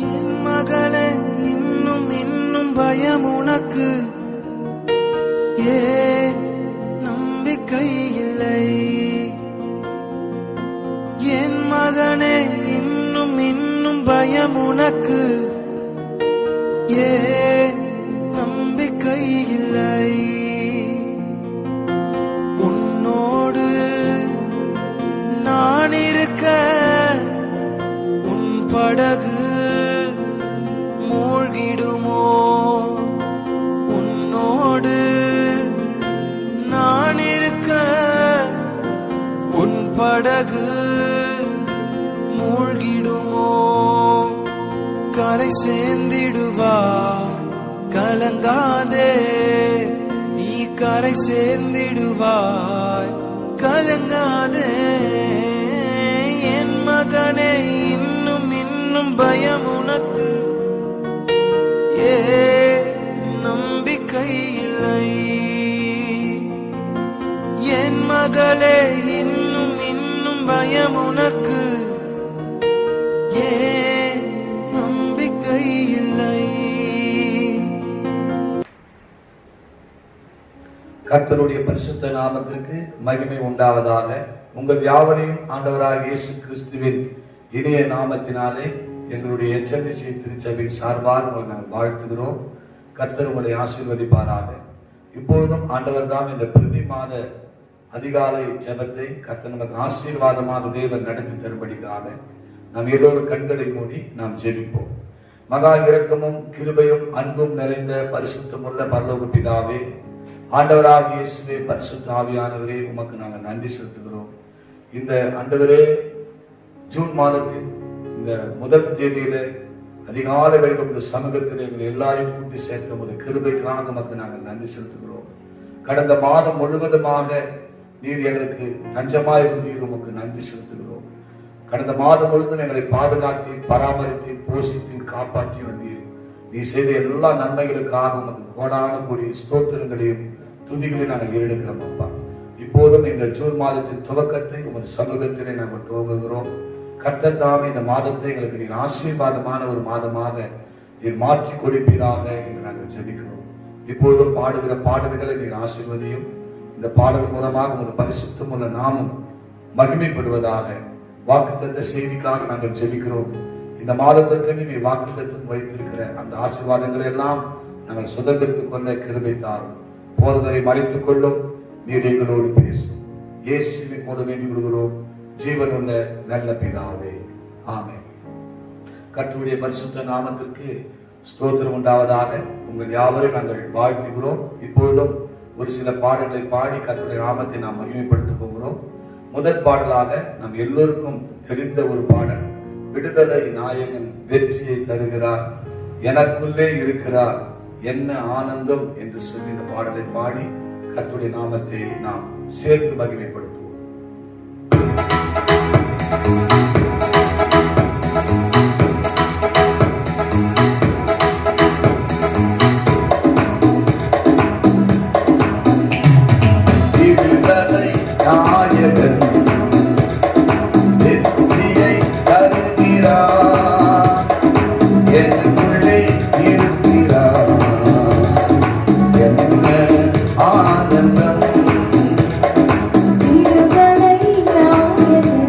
என் மகளே இன்னும் இன்னும் பயம் உனக்கு, ஏன் நம்பிக்கை இல்லை? என் மகனே இன்னும் இன்னும் பயம் உனக்கு, ஏன் நம்பிக்கை இல்லை? உன்னோடு நான் இருக்க உன் படகு மூழ்கிடுமோ? உன்னோடு நான் இருக்க உன் படகு மூழ்கிடுமோ? கரை சேர்ந்திடுவா, கலங்காதே, நீ கரை சேர்ந்திடுவாய், கலங்காதே. என் மகனே இன்னும் இன்னும் பயம் உனக்கு, ஏன் நம்பிக்கை இல்லை? என் மகளே இன்னும் இன்னும் பயம் உனக்கு, ஏன் நம்பிக்கை இல்லை? கர்த்தருடைய பரிசுத்த நாமத்திற்கு மகிமை உண்டாவதாக. உங்கள் யாவரையும் ஆண்டவராகிய இயேசு கிறிஸ்துவின் இனிய நாமத்தினாலே எங்களுடைய HMC திருச்சபையின் சார்பாக உங்களை நாங்கள் வாழ்த்துகிறோம். கர்த்தர் உங்களை ஆசீர்வதிப்பாராக. இப்பொழுதும் ஆண்டவர் தான் இந்த பிரதி மாத அதிகாலை ஜெபத்தை கர்த்தர் நமக்கு ஆசீர்வாதமாக தேவன் நடத்தி தரும்படிக்காக நாம் எல்லோரும் கண்களை மூடி நாம் ஜெபிப்போம். மகா இரக்கமும் கிருபையும் அன்பும் நிறைந்த பரிசுத்தமுள்ள பரலோக பிதாவே, ஆண்டவராகிய இயேசுவே, பரிசுத்த ஆவியானவரே, உமக்கு நாங்கள் நன்றி செலுத்துகிறோம். இந்த ஆண்டவரே, ஜூன் மாதத்தின் இந்த முதல் தேதியில அதிகாலை வழிபட்ட சமூகத்தில் எங்கள் எல்லாரையும் கூட்டி சேர்த்த ஒரு கிருபைக்காக உமக்கு நாங்கள் நன்றி செலுத்துகிறோம். கடந்த மாதம் முழுவதுமாக நீர் எங்களுக்கு தஞ்சமாயிருந்தீர், உமக்கு நன்றி செலுத்துகிறோம். கடந்த மாதம் முழுவதும் எங்களை பாதுகாத்து பராமரித்து போஷித்து காப்பாற்றி வந்தீர். நீ செய்த எல்லா நன்மைகளுக்காக உமக்கு கோடான கூடிய ஸ்தோத்திரங்களையும் துதிகளையும் நாங்கள் ஏறெடுக்கிறோம் அப்பா. இப்போதும் இந்த ஜூன் மாதத்தின் துவக்கத்தை உமது சமூகத்திலே நாங்கள் துவங்குகிறோம். கர்த்தர் தாமே இந்த மாதத்தை எங்களுக்கு நீர் ஆசீர்வாதமான ஒரு மாதமாக நீர் மாற்றி கொடுப்பீராக என்று நாங்கள் ஜெபிக்கிறோம். இப்போதும் பாடுகிற பாடல்களை நீர் ஆசீர்வதியும். இந்த பாடல் மூலமாக ஒரு பரிசுத்தம் உள்ள நாமும் மகிமைப்படுவதாக. வாக்குத்தத்த செய்திக்காக நாங்கள் ஜெபிக்கிறோம். இந்த மாதத்திற்கு நீ வாக்குத்தத்தம் வைத்திருக்கிற அந்த ஆசீர்வாதங்களை எல்லாம் நாங்கள் சுதந்திரத்துக் கொள்ள கிருபை தாரும். போதனை மறைத்துக் கொள்ளும். நீர் எங்களோடு பேசும். இயேசுவின் மூலம் வேண்டிக் கொள்கிறோம் ஜீவனுள்ள நல்ல பிதாவே, ஆமென். கர்த்தருடைய பரிசுத்த நாமத்திற்கு ஸ்தோத்திரம் உண்டாவதாக. உங்கள் யாவரையும் நாங்கள் வாழ்த்துகிறோம். இப்பொழுதும் ஒரு சில பாடல்களை பாடி கர்த்தருடைய நாமத்தை நாம் மகிமைப்படுத்த போகிறோம். முதல் பாடலாக நம் எல்லோருக்கும் தெரிந்த ஒரு பாடல், விடுதலை நாயகன் வெற்றியை தருகிறார், எனக்குள்ளே இருக்கிறார், என்ன ஆனந்தம் என்று சொல்லி இந்த பாடலை பாடி கர்த்தருடைய நாமத்தை நாம் சேர்த்து மகிமைப்படுத்துவோம். விடுதலை நாயகன் வெற்றியை தருகிறார், எனக்குள்ளே இருக்கிறார், என்ன ஆனந்தம். விடுதலை நாயகன்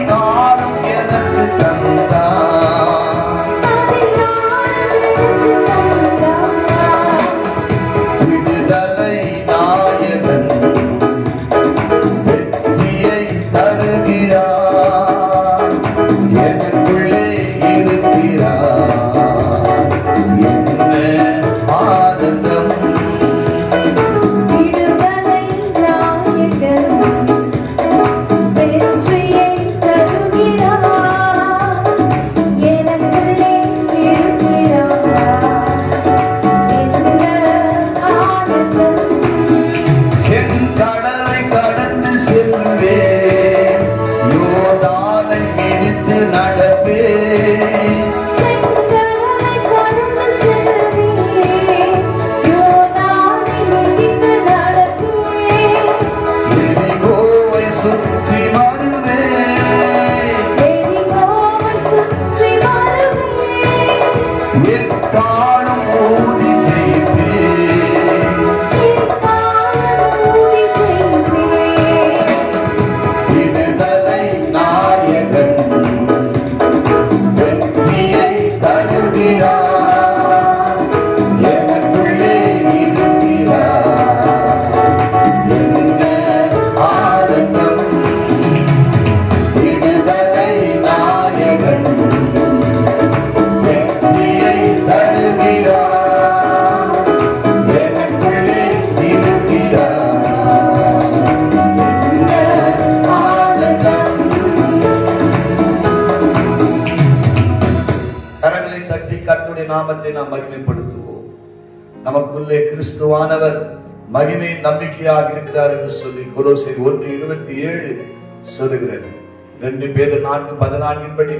நாளும் எனக்கு தந்தார். விடுதலை நாயகன் வெற்றியை தருகிறார். எனக்குள்ளே இருக்கிறார். என்ன ஆனந்தம். விடுதலை நாயகன் வெற்றியை தருகிறார். எனக்குள்ளே இருக்கிறார். என்ன ஆனந்தம். செங்கடலை கடந்து செல்வேன். யோர்தானை மிதித்து நடப்பேன். செங்கடலை கடந்து செல்வேன். யோர்தானை மிதித்து நடப்பேன். எரிகோவை சுற்றி வருவேன். எரிகோவை சுற்றி வருவேன். எக்காலம் ஊதி ஜெயிப்பேன். எக்காலம் ஊதி ஜெயிப்பேன். விடுதலை நாயகன் வெற்றியை தருகிறார். எனக்குள்ளே இருக்கிறார். என்ன ஆனந்தம். விடுதலை நாயகன் வெற்றியை தருகிறார். எனக்குள்ளே இருக்கிறார். என்ன ஆனந்தம். கரங்களை தட்டி கர்த்தருடைய நாமத்தை நாம் மகிமைப்படுத்துவோம். நமக்குள்ளே கிறிஸ்துவானவர் மகிமையின் நம்பிக்கையாக இருக்கிறார் என்று சொல்லி கொலோசியர் 1:27 சொல்லுகிறது. 2 பேதுரு 4:14 படி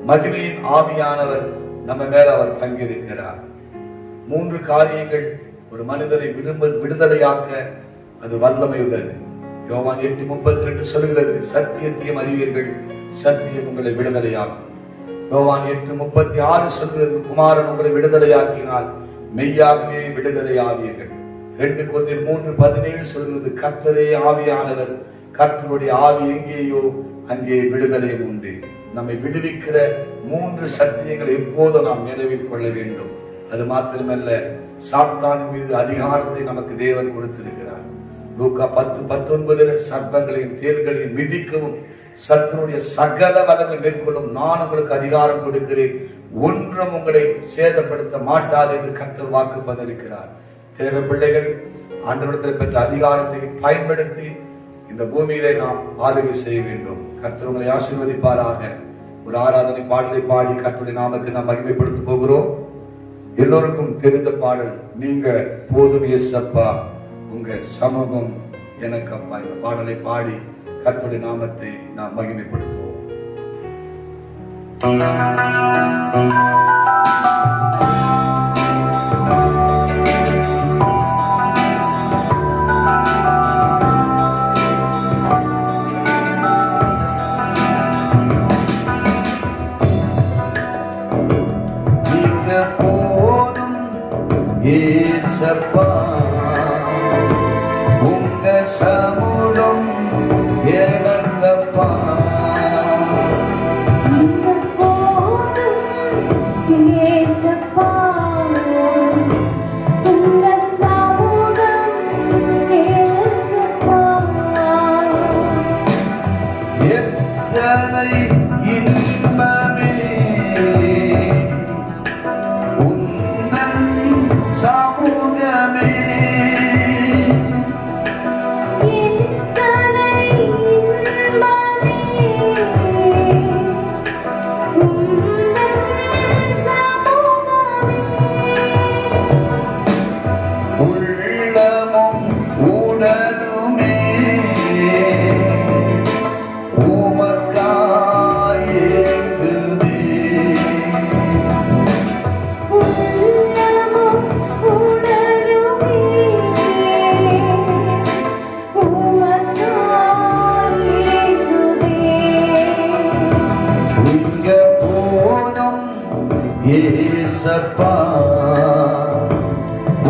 மகிமையின் ஆவியானவர் நம்ம மேல அவர் தங்கியிருக்கிறார். 3 காரியங்கள் ஒரு மனிதரை விடுதலையாக்க அது வல்லமை உள்ளது. யோவான் 8:32 சொல்லுகிறது, சத்தியத்தையும் அறிவீர்கள், சத்தியம் உங்களை விடுதலையாக்கும். யோவான் 8:36 சொல்கிறது, குமாரன் உங்களை விடுதலையாக்கினால் மெய்யாகவே விடுதலையாவீர்கள். 2 கொரிந்தியர் 3:17 சொல்கிறது, கர்த்தரே ஆவியானவர், கர்த்தருடைய ஆவி எங்கேயோ அங்கே விடுதலையும் உண்டு. நம்மை விடுவிக்கிற 3 சத்தியங்களை எப்போதும் நாம் நினைவில் கொள்ள வேண்டும். அது மாத்திரமல்ல, சாத்தானின் மீது அதிகாரத்தை நமக்கு தேவன் கொடுத்திருக்கிறார். லூக்கா 10:19 சர்ப்பங்களையும் தேள்களையும் மிதிக்கவும் சத்துருடைய சகல வல்லமை மேற்கொள்ளும் நான் உங்களுக்கு அதிகாரம் கொடுக்கிறேன், ஒன்றும் உங்களை சேதப்படுத்த மாட்டாது என்று கர்த்தர் வாக்கு பண்ணிருக்கிறார். தேவ பிள்ளைகள் ஆண்டவரிடத்தில் பெற்ற அதிகாரத்தை பயன்படுத்தி இந்த பூமியிலே நாம் ஆளுகை செய்ய வேண்டும். கர்த்தர் உங்களை ஆசீர்வதிப்பாராக. ஒரு ஆராதனை பாடலை பாடி கர்த்தருடைய நாமத்தை நாம் மகிமைப்படுத்த போகிறோம். எல்லோருக்கும் தெரிந்த பாடல், நீங்க போதும் இயேசப்பா, உங்க சமூகம் எனக்கு அப்பா. இந்த பாடலை பாடி கர்த்தருடைய நாமத்தை நாம் மகிமைப்படுத்துவோம். நீங்க போதும் இயேசப்பா, உங்க சமூகம் எனக்கப்பா. நீங்க போதும் இயேசப்பா, உங்க சமூகம் எனக்கப்பா. எத்தனை இன்பமே உந்தன் சமூகமே. எத்தனை இன்பமே உந்தன் சமூகமே. உள்ளமும் உடலுமே உமக்காயேங்குதே. உள்ளமும் உடலுமே உமக்காய் ஏங்குதே. இங்க போதும் இயேசப்பா,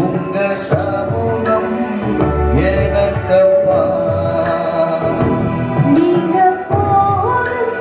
உங்க சமூகம் எனக்கப்பா. நீங்க போதும்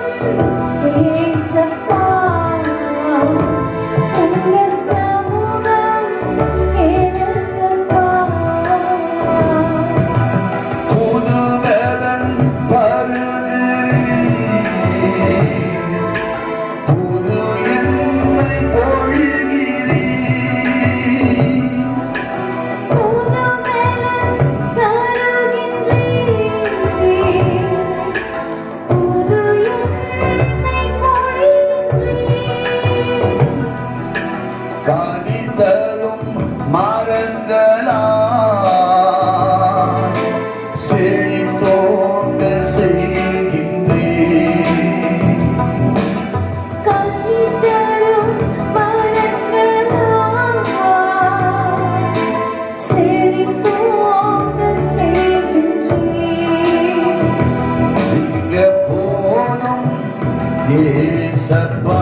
ஏசப்பா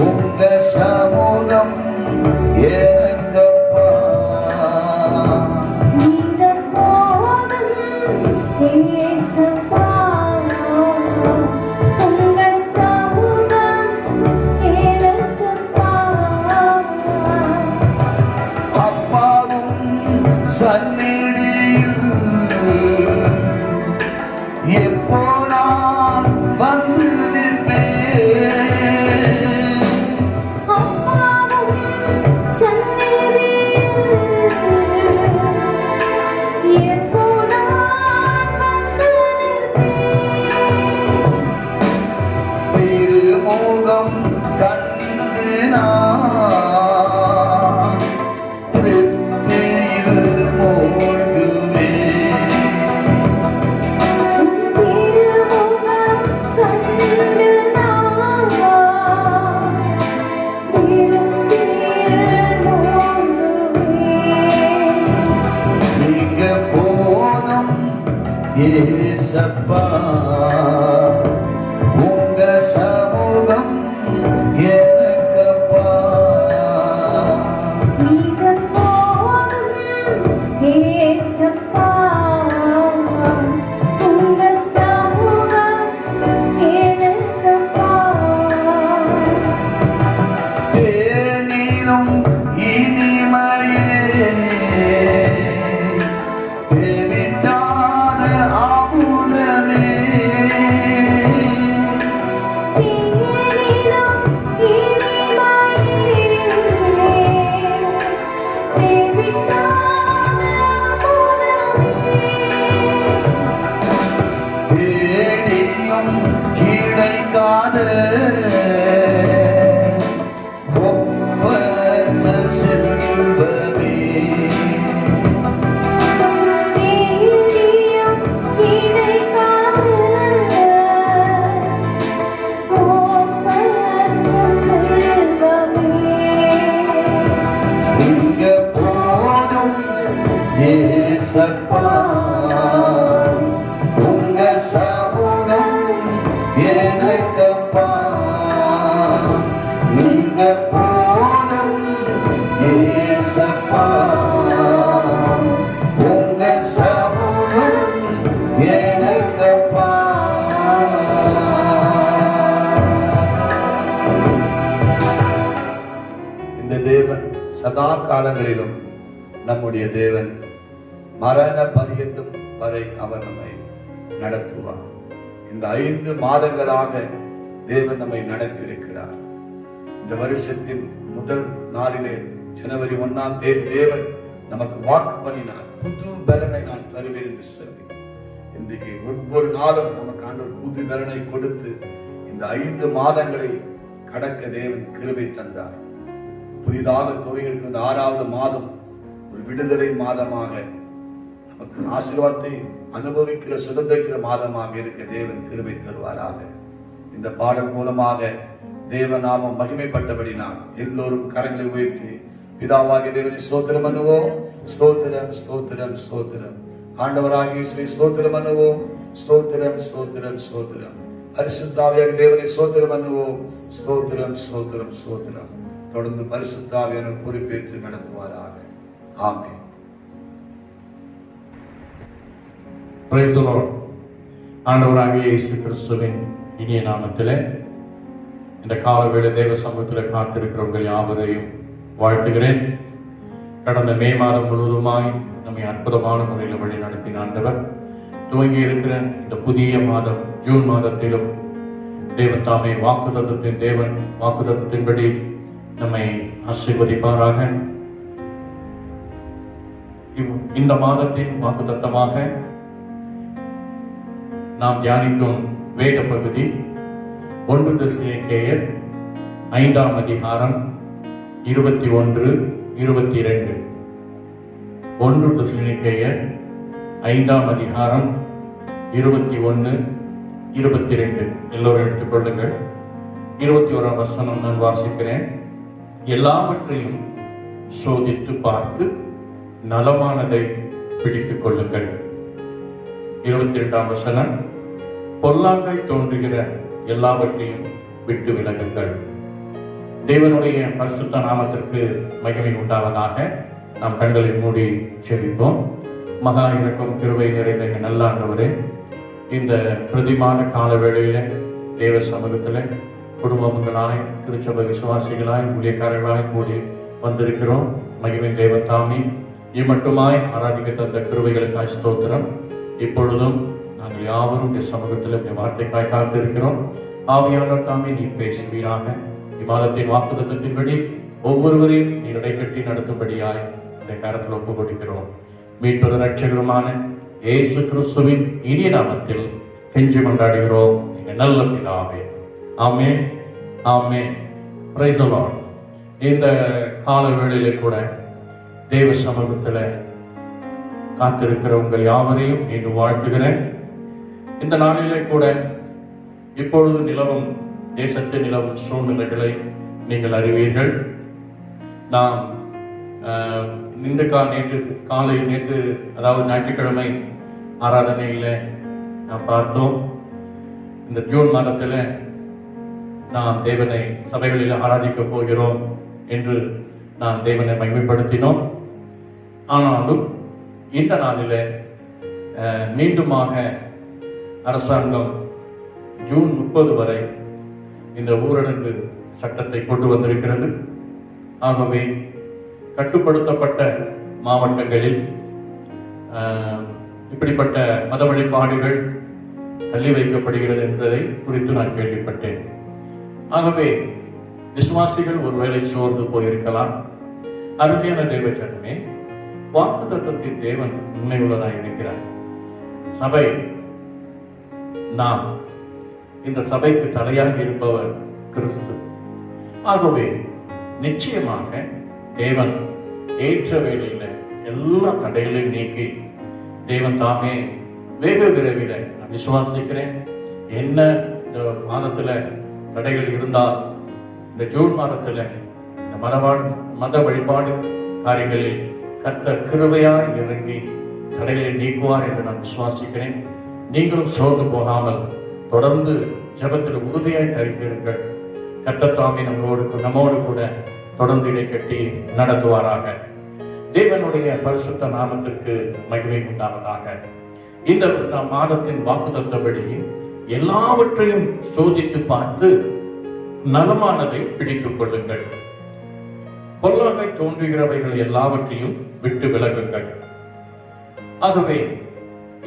உங்க சமூகம் எனக்கப்பா. நீங்க போதும் ஏசப்பா உங்க சமூகம் எனக்குப்பா. அப்பாவும் சந்நிதியில் எப்போ நான் வந்து நிற்பேன். அப்பாவும் சந்நிதியில் எப்போ நான் வந்து நிற்பேன். திருமுகம் கண்டு நான் திருப்தியில் மூழ்குவேன். திருமுகம் கண்டு நான் திருப்தியில் மூழ்குவேன். நீங்க போதும் ஏசப்பா உங்க சமூகம் எனக்கப்பா. நீங்க போதும் ஏசப்பா உங்க சமூகம் எனக்குப்பா. தேனிலும் இனிமையே தேவிட்டான அமுதமே. தேனிலும் இனிமையே தேவிட்டான அமுதமே. தேடியும் கிடைக்காத ஒப்பற்ற செல்வமே. தேடியும் கிடைக்காத ஒப்பற்ற செல்வமே. நீங்க போதும் ஏசப்பா உங்க சமூகம் எனக்கப்பா. நீங்க போதும் ஏசப்பா உங்க சமூகம் எனக்கப்பா. இந்த தேவன் சதா காலங்களிலும் நம்முடைய தேவன், மரண பரியந்தம் வரை அவர் நம்மை நடத்துவார். இந்த 5 மாதங்களாக தேவன் நம்மை நடத்தியிருக்கிறார். இந்த வருஷத்தின் முதல் நாளிலே ஜனவரி 1ஆம் தேதி தேவன் நமக்கு வாக்கு பண்ணினார், புது பலனை நான் தருவேன் என்று சொல்லி. இன்றைக்கு ஒவ்வொரு நாளும் நமக்கு ஆண்டவர் புது பலனை கொடுத்து இந்த 5 மாதங்களை கடக்க தேவன் கிருபை தந்தார். புதிதாக துவங்கியிருக்கிற இந்த 6வது மாதம் ஒரு விடுதலை மாதமாக, நமக்கு ஆசீர்வாதத்தை அனுபவிக்கிற சுதந்திரிக்கிற மாதமாக இருக்க தேவன் கிருபை தருவாராக. இந்த பாடல் மூலமாக தேவ நாமம் மகிமைப்பட்டபடினால் எல்லோரும் கரங்களை உயர்த்தி பிதாவாகிய தேவனை ஸ்தோத்திரம் பண்ணுவோம். ஸ்தோத்திரம் ஸ்தோத்திரம் ஸ்தோத்திரம். ஆண்டவராகிய இயேசுவை ஸ்தோத்திரம் பண்ணுவோம். ஸ்தோத்திரம் ஸ்தோத்திரம் ஸ்தோத்திரம். பரிசுத்த ஆவியாகிய தேவனை ஸ்தோத்திரம் பண்ணுவோம். ஸ்தோத்திரம் ஸ்தோத்திரம் ஸ்தோத்திரம். தொடர்ந்து பரிசுத்த ஆவியானவர் பொறுப்பேற்று நடத்துவாராக. ஆமென். Praise the Lord. ஆண்டவராகிய இயேசு கிறிஸ்துவின் இனிய நாமத்திலே இந்த காலவேளை தேவ சமூகத்தில் காத்திருக்கிற உங்கள் யாவரையும் வாழ்த்துகிறேன். கடந்த மே மாதம் முழுவதுமாய் நம்மை அற்புதமான முறையில் வழி நடத்தின ஆண்டவர் துவங்கி இருக்கிற இந்த புதிய மாதம் ஜூன் மாதத்திலும் தேவன் தாமே வாக்குத்தத்தத்தின் தேவன் வாக்குத்தத்தின்படி நம்மை ஆசீர்வதிப்பாராக. இந்த மாதத்தின் வாக்குத்தத்தமாக நாம் தியானிக்கும் வேத பகுதி 1 தெசலோனிக்கேயர் 5ஆம் அதிகாரம் 21-22. 1 தெசலோனிக்கேயர் 5ஆம் அதிகாரம் 21-22. எல்லோரும் எடுத்துக்கொள்ளுங்கள். 21ஆம் வசனம் நான் வாசிக்கிறேன். எல்லாவற்றையும் சோதித்து பார்த்து நலமானதை பிடித்துக் கொள்ளுங்கள். 22ஆம் வசனம். பொல்லாங்காய் தோன்றுகிற எல்லாவற்றையும் விட்டு விலகுங்கள். தேவனுடைய பரிசுத்த நாமத்திற்கு மகிமை உண்டாவதாக. நாம் கண்களை மூடி செபிப்போம். மகா இரக்கம் கிருபை நிறைந்த எங்கள் நல்ல ஆண்டவரே, இந்த பிரதிமான கால வேளையில தேவ சமூகத்தில் குடும்பங்களாய், திருச்சபை விசுவாசிகளாய், ஊழியக்காரர்களாய் கூடி வந்திருக்கிறோம். மகிமை தேவன் தாமி இம்மட்டுமாய் ஆராதிக்க தந்த கிருபைகளுக்காய் ஸ்தோத்திரம். இப்பொழுதும் நாங்கள் யாவரும் இந்த சமூகத்தில் இந்த வார்த்தைக்காய் காத்திருக்கிறோம். ஆவியானவர் தாமி நீ பேசுவீராக. இம்மாதத்தின் வாக்குத்தத்தத்தின்படி ஒவ்வொருவரையும் நீ இடைக்கட்டி நடத்தும்படியாய் இந்த காலத்தில் ஒப்பு கொடுக்கிறோம். மீட்பது ரட்சகருமான இயேசு கிறிஸ்துவின் இனிய நாமத்தில் கெஞ்சி கொண்டாடுகிறோம் எங்கள் நல்ல பிதாவே. Amen, amen. Praise the lord. இந்த கால வேளையிலே கூட தேவ சமூகத்தில் காத்திருக்கிற உங்கள் யாவரையும் இன்று வாழ்த்துகிறேன். இந்த நாளிலே கூட இப்பொழுது நிலவும் தேசத்தில் நிலவும் சூழ்நிலைகளை நீங்கள் அறிவீர்கள். நாம் நேற்று காலை அதாவது ஞாயிற்றுக்கிழமை ஆராதனையில நாம் பார்த்தோம். இந்த ஜூன் மாதத்தில் நாம் தேவனை சபைகளில் ஆராதிக்க போகிறோம் என்று நாம் தேவனை மகிமைப்படுத்தினோம். ஆனாலும் இந்த நாளில் மீண்டுமாக அரசாங்கம் ஜூன் 30 வரை இந்த ஊரடங்கு சட்டத்தை கொண்டு வந்திருக்கிறது. ஆகவே கட்டுப்படுத்தப்பட்ட மாவட்டங்களில் இப்படிப்பட்ட மத வழிபாடுகள் தள்ளி வைக்கப்படுகிறது என்பதை குறித்து நான் கேள்விப்பட்டேன். ஆகவே விசுவாசிகள் ஒருவேளை சோர்ந்து போயிருக்கலாம். அருமையான தேவச்சனமே, வாக்கு தத்துவத்தின் தேவன் உண்மை உள்ளதாக இருக்கிறார். சபை, நாம் இந்த சபைக்கு தலையாக இருப்பவர் கிறிஸ்து. ஆகவே நிச்சயமாக தேவன் ஏற்ற வேளையில எல்லா தடைகளையும் நீக்கி தேவன் தாமே வேக விரைவில் நான் விசுவாசிக்கிறேன். என்ன இந்த மாதத்துல தடைகள் இருந்தால் இந்த ஜூன் மாதத்துல இந்த மத வழிபாடு காரியங்களில் கர்த்தர் கிருபையாய் இறங்கி தடைகளை நீக்குவார் என்று நான் விசுவாசிக்கிறேன். நீங்களும் சோர்ந்து போகாமல் தொடர்ந்து ஜெபத்தில் உறுதியாய் தரித்திருங்கள். கர்த்தர் தாமே நம்மோடு கூட தொடர்ந்து இடை கட்டி நடத்துவாராக. தேவனுடைய பரிசுத்த நாமத்திற்கு மகிமை உண்டாவதாக. இந்த மாதத்தின் வாக்குத்தத்தபடி எல்லாவற்றையும் சோதித்து பார்த்து நலமானதை பிடித்துக் கொள்ளுங்கள். பொல்லாங்கை தோன்றுகிறவைகள் எல்லாவற்றையும் விட்டு விலகுங்கள். ஆகவே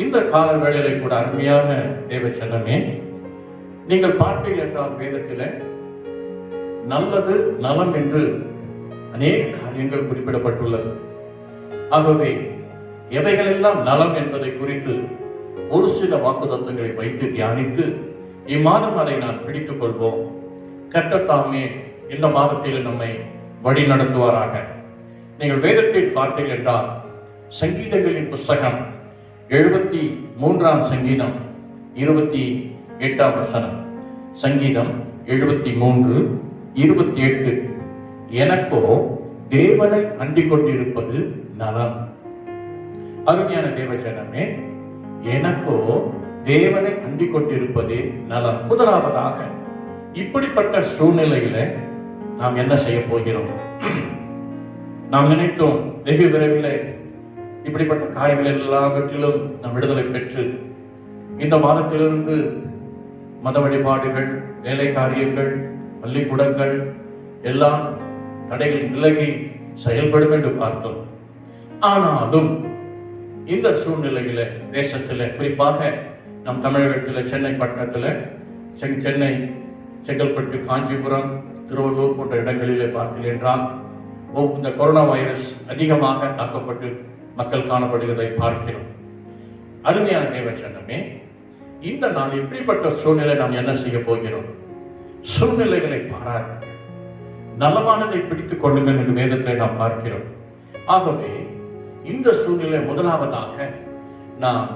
இந்த கால வேளையிலே கூட அருமையான தேவ சனமே, நீங்கள் பார்த்தீர்கள் என்றால் வேதத்தில் நல்லது நலம் என்று அநேக காரியங்கள் குறிப்பிடப்பட்டுள்ளது. ஆகவே எவைகள் எல்லாம் நலம் என்பதை குறித்து ஒரு சில வாக்குத்தத்தங்களை வைத்து தியானித்து இம்மாதம் அதை நான் பிடித்துக் கொள்வோம். கர்த்தர் தாமே இந்த மாதத்தில் நம்மை வழி நடத்துவாராக. நீங்கள் வேதத்தில் பார்த்தீர்கள் என்றால் சங்கீதங்களின் புஸ்தகம் 73 சங்கீதம் 28 வசனம். சங்கீதம் 73:28. எனக்கோ தேவனை அண்டிக் கொண்டிருப்பது நலம். அருமையான தேவஜனமே, எனக்கோ தேவனை அண்டிக் கொண்டிருப்பதே நலம். முதலாவதாக இப்படிப்பட்ட சூழ்நிலையில நாம் என்ன செய்ய போகிறோம்? நாம் நினைத்தோம் வெகு விரைவில் இப்படிப்பட்ட காரியங்கள் எல்லாவற்றிலும் நாம் விடுதலை பெற்று இந்த மாதத்திலிருந்து மத வழிபாடுகள், வேலை காரியங்கள், பள்ளிக்கூடங்கள் எல்லாம் தடைகள் விலகி செயல்படும் என்று பார்த்தோம். ஆனாலும் இந்த சூழ்நிலையில தேசத்துல, குறிப்பாக நம் தமிழகத்தில் சென்னை பட்டணத்துல, சென்னை, செங்கல்பட்டு, காஞ்சிபுரம், திருவள்ளூர் போன்ற இடங்களிலே பார்த்தீர்கள் என்றால் இந்த கொரோனா வைரஸ் அதிகமாக தாக்கப்பட்டு மக்கள் காணப்படுவதை பார்க்கிறோம். அருமையான தேவச்சனமே, இந்த நாள் இப்படிப்பட்ட சூழ்நிலை நாம் என்ன செய்ய போகிறோம்? சூழ்நிலைகளை பாராது நலமானதை பிடித்துக் கொள்ளுங்கள் என்று வேதத்தில் நாம் பார்க்கிறோம். ஆகவே இந்த சூழ்நிலை முதலாவதாக நாம்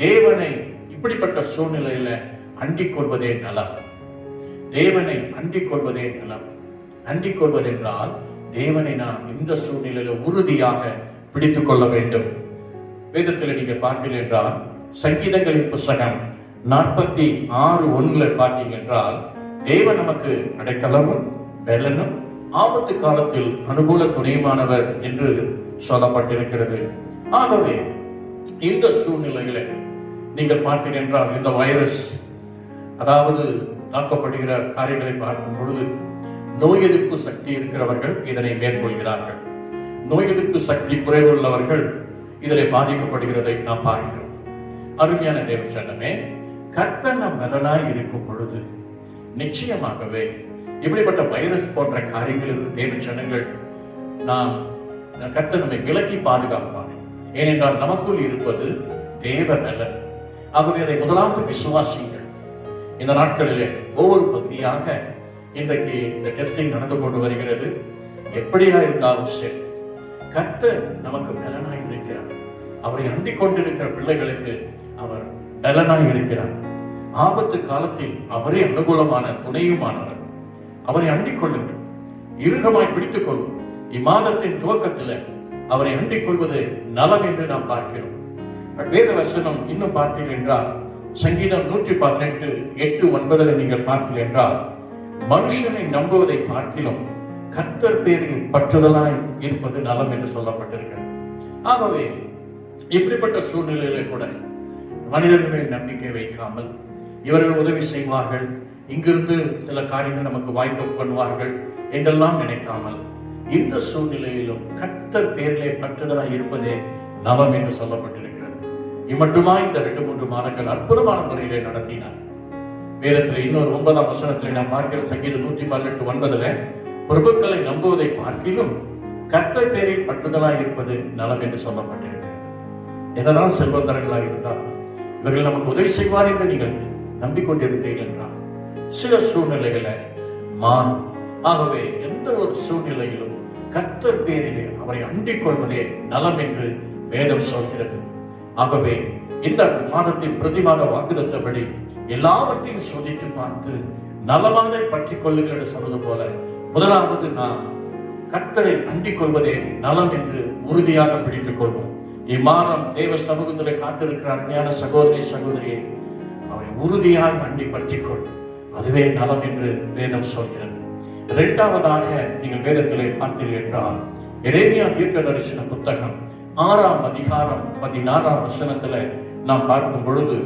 தேவனை இப்படிப்பட்ட சூழ்நிலையில அண்டிக் கொள்வதே நலம். தேவனை அண்டிக் கொள்வதே நலம். அண்டிக் கொள்வதென்றால் தேவனை நாம் இந்த சூழ்நிலையில உறுதியாக பிடித்துக் கொள்ள வேண்டும். வேதத்தில் நீங்கள் பார்த்தீர்கள் என்றால் சங்கீதங்களின் புஸ்தகம் 46:1 பார்த்தீங்க என்றால், தேவன் நமக்கு அடைக்கலமும் பலனும் ஆபத்து காலத்தில் அனுகூல துணையுமானவர் என்று சொல்லப்பட்டிருக்கிறது. ஆகவே இந்த சூழ்நிலைகளை நீங்கள் பார்த்தீர்கள் என்றால், இந்த வைரஸ் அதாவது தாக்கப்படுகிற காரியங்களை பார்க்கும் பொழுது நோய் எதிர்ப்பு சக்தி இருக்கிறவர்கள் இதனை மேற்கொள்கிறார்கள். நோய் எதிர்ப்பு சக்தி குறைவுள்ளவர்கள் இதில் பாதிக்கப்படுகிறதை நாம் பார்க்கிறோம். அருமையான தேவச்சனமே, கர்த்தர் நம் நலனாய் இருக்கும் பொழுது நிச்சயமாகவே இப்படிப்பட்ட வைரஸ் போன்ற காரியங்களிலிருந்து தேவச்சனங்கள் நாம் கர்த்தர் நம்மை விலக்கி பாதுகாப்பார். ஏனென்றால் நமக்குள் இருப்பது தேவ நலன். ஆகவே அதை முதலாவது விசுவாசிங்கள். இந்த நாட்களிலே ஒவ்வொரு பகுதியாக இன்றைக்கு இந்த டெஸ்டிங் நடந்து கொண்டு வருகிறது. எப்படியா இருந்தாலும் சரி, கர்த்தர் நமக்கு பலனாய் இருக்கிறார். அவரை அண்டிக் கொண்டிருக்கிற பிள்ளைகளுக்கு அவர் பலனாய் இருக்கிறார். ஆபத்து காலத்தில் அவரே அனுகூலமான துணையுமானவர். அவரை அண்டிக் கொள்ளுங்கள், இறுகமாய் பிடித்துக் கொள்ளும். இம்மாதத்தின் துவக்கத்தில் அவரை அண்டிக் கொள்வது நலம் என்று நாம் பார்க்கிறோம். வேத வசனம் இன்னும் பார்த்தீர்கள் என்றால், சங்கீதம் 118:8-9 நீங்கள் பார்த்தீர்கள் என்றால், மனுஷனை நம்புவதை பார்க்கிலும் கர்த்தர் பேரில் பற்றுதலாய் இருப்பது நலம் என்று சொல்லப்பட்டிருக்கிறது. ஆகவே இப்படிப்பட்ட சூழ்நிலையில கூட மனிதர்கள் மேல் நம்பிக்கை வைக்காமல், இவர்கள் உதவி செய்வார்கள், இங்கிருந்து சில காரியங்கள் நமக்கு வாய்ப்பு பண்ணுவார்கள் என்றெல்லாம் நினைக்காமல், இந்த சூழ்நிலையிலும் கர்த்தர் பேரிலே பற்றுதலாய் இருப்பதே நலம் என்று சொல்லப்பட்டிருக்கிறது. இம்மட்டுமா இந்த 2-3 மாதங்கள் அற்புதமான முறையிலே நடத்தினார். வேதத்தில் இன்னொரு 9ஆம் வசனத்தில் நாம் பார்க்கிற சங்கீதம் 118:9, பிரபுக்களை நம்புவதை பார்க்கிலும் கர்த்தர் பேரில் பற்றுதலாய் இருப்பது நலம் என்று சொல்லப்பட்டிருக்கிறது. என்னதான் செல்வந்தர்களாக இருந்தால் இவர்கள் நமக்கு உதவி செய்வார் என்று நீங்கள் நம்பிக்கொண்டிருந்தீர்கள் என்றால் சில சூழ்நிலைகளை மாறும். ஆகவே எந்த ஒரு சூழ்நிலையிலும் கர்த்தர் பேரிலே அவரை அண்டிக் கொள்வதே நலம் என்று வேதம் சொல்கிறது. ஆகவே இந்த மாதத்தின் பிரதிமாத வாக்குதத்தபடி எல்லாவற்றையும் சோதித்து பார்த்து நலமானதை பற்றி கொள்ளுங்கள் என்று சொன்னது போல, முதலாவது நாம் கர்த்தரை அண்டிக் கொள்வதே நலம் என்று உறுதியாக பிடித்துக் கொள்வோம். இம்மாதம் தேவ சமூகத்தில் காத்திருக்கிறார் ஞான சகோதரி சகோதரியை அவரை உறுதியாக அண்டி பற்றிக்கொள், அதுவே நலம் என்று வேதம் சொல்கிறது. இரண்டாவதாக நீங்கள் வேதத்திலே பார்த்தீர்கள் என்றால், எரேமியா தீர்க்க தரிசன புத்தகம் 6ஆம் அதிகாரம் 16ஆம் வசனத்துல நாம் பார்க்கும் பொழுது,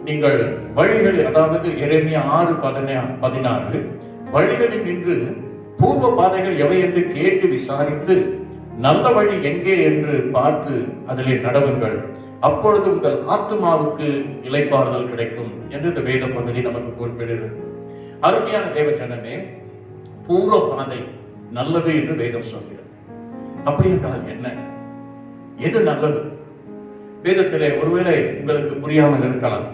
நீங்கள் வழிகளில், அதாவது எரேமியா 6:16, வழிகளில் நின்று பூர்வ பாதைகள் எவை என்று கேட்டு விசாரித்து நல்ல வழி எங்கே என்று பார்த்து அதிலே நடவுங்கள், அப்பொழுது உங்கள் ஆத்துமாவுக்கு இளைப்பாறுதல் கிடைக்கும் என்று இந்த வேத பகுதி நமக்கு குறிப்பிடுகிறது. அருமையான தேவஜனமே, பூர்வ பாதை நல்லது என்று வேதம் சொல்கிறது. அப்படி என்றால் என்ன? எது நல்லது? வேதத்திலே ஒருவேளை உங்களுக்கு புரியாமல் இருக்கலாம்.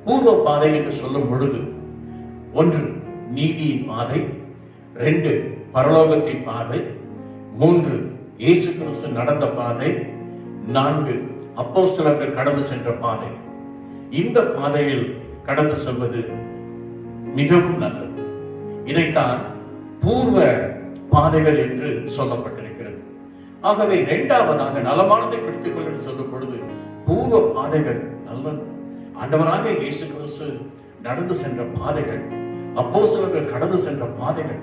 பூர்வ பாதை என்று சொல்லும் பொழுது, 1 நீதியின் பாதை, 2 பரலோகத்தின் பாதை, 3 இயேசு கிறிஸ்து நடந்த பாதை, 4 அப்போஸ்தலர்கள் கடந்து சென்ற பாதை. இந்த பாதையில் கடந்து செல்வது மிகவும் நல்லது. இதைத்தான் பூர்வ பாதைகள் என்று சொல்லப்பட்டிருக்கிறது. ஆகவே இரண்டாவதாக நலமானதை பிடித்துக் கொள்ள சொல்லும் பொழுது பூர்வ பாதைகள் நல்லது. ஆண்டவராக இயேசு கிறிஸ்து நடந்து சென்ற பாதைகள், அப்போஸ்தலர்கள் கடந்து சென்ற பாதைகள்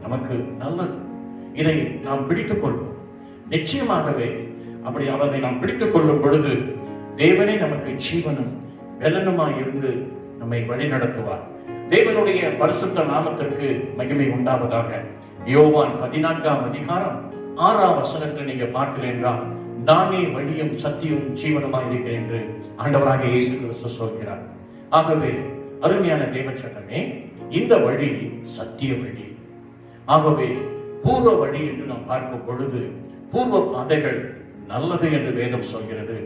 நமக்கு நல்லது. இதை நாம் பிடித்துக் கொள்வோம். நிச்சயமாகவே அப்படி அவரை நாம் பிடித்துக் கொள்ளும் பொழுது தேவனே நமக்கு ஜீவனும் பலனுமாய் இருந்து நம்மை வழி நடத்துவார். தேவனுடைய பரிசுத்த நாமத்திற்கு மகிமை உண்டாவதாக. யோவான் 14ஆம் அதிகாரம் 6ஆம் வசனத்தில் நீங்க பார்க்கிறீர்கள் என்றால், நானே வழியும் சத்தியும் ஜீவனுமாய் இருக்கிறேன் என்று ஆண்டவராக இயேசு கிறிஸ்து சொல்கிறார். ஆகவே அருமையான தேவச்சட்டமே, இந்த வழி சத்திய வழி. ஆகவே பூர்வ வழி என்று நாம் பார்க்கும் பொழுது பூர்வ பாதைகள் நல்லது என்று வேதம் சொல்கிறது.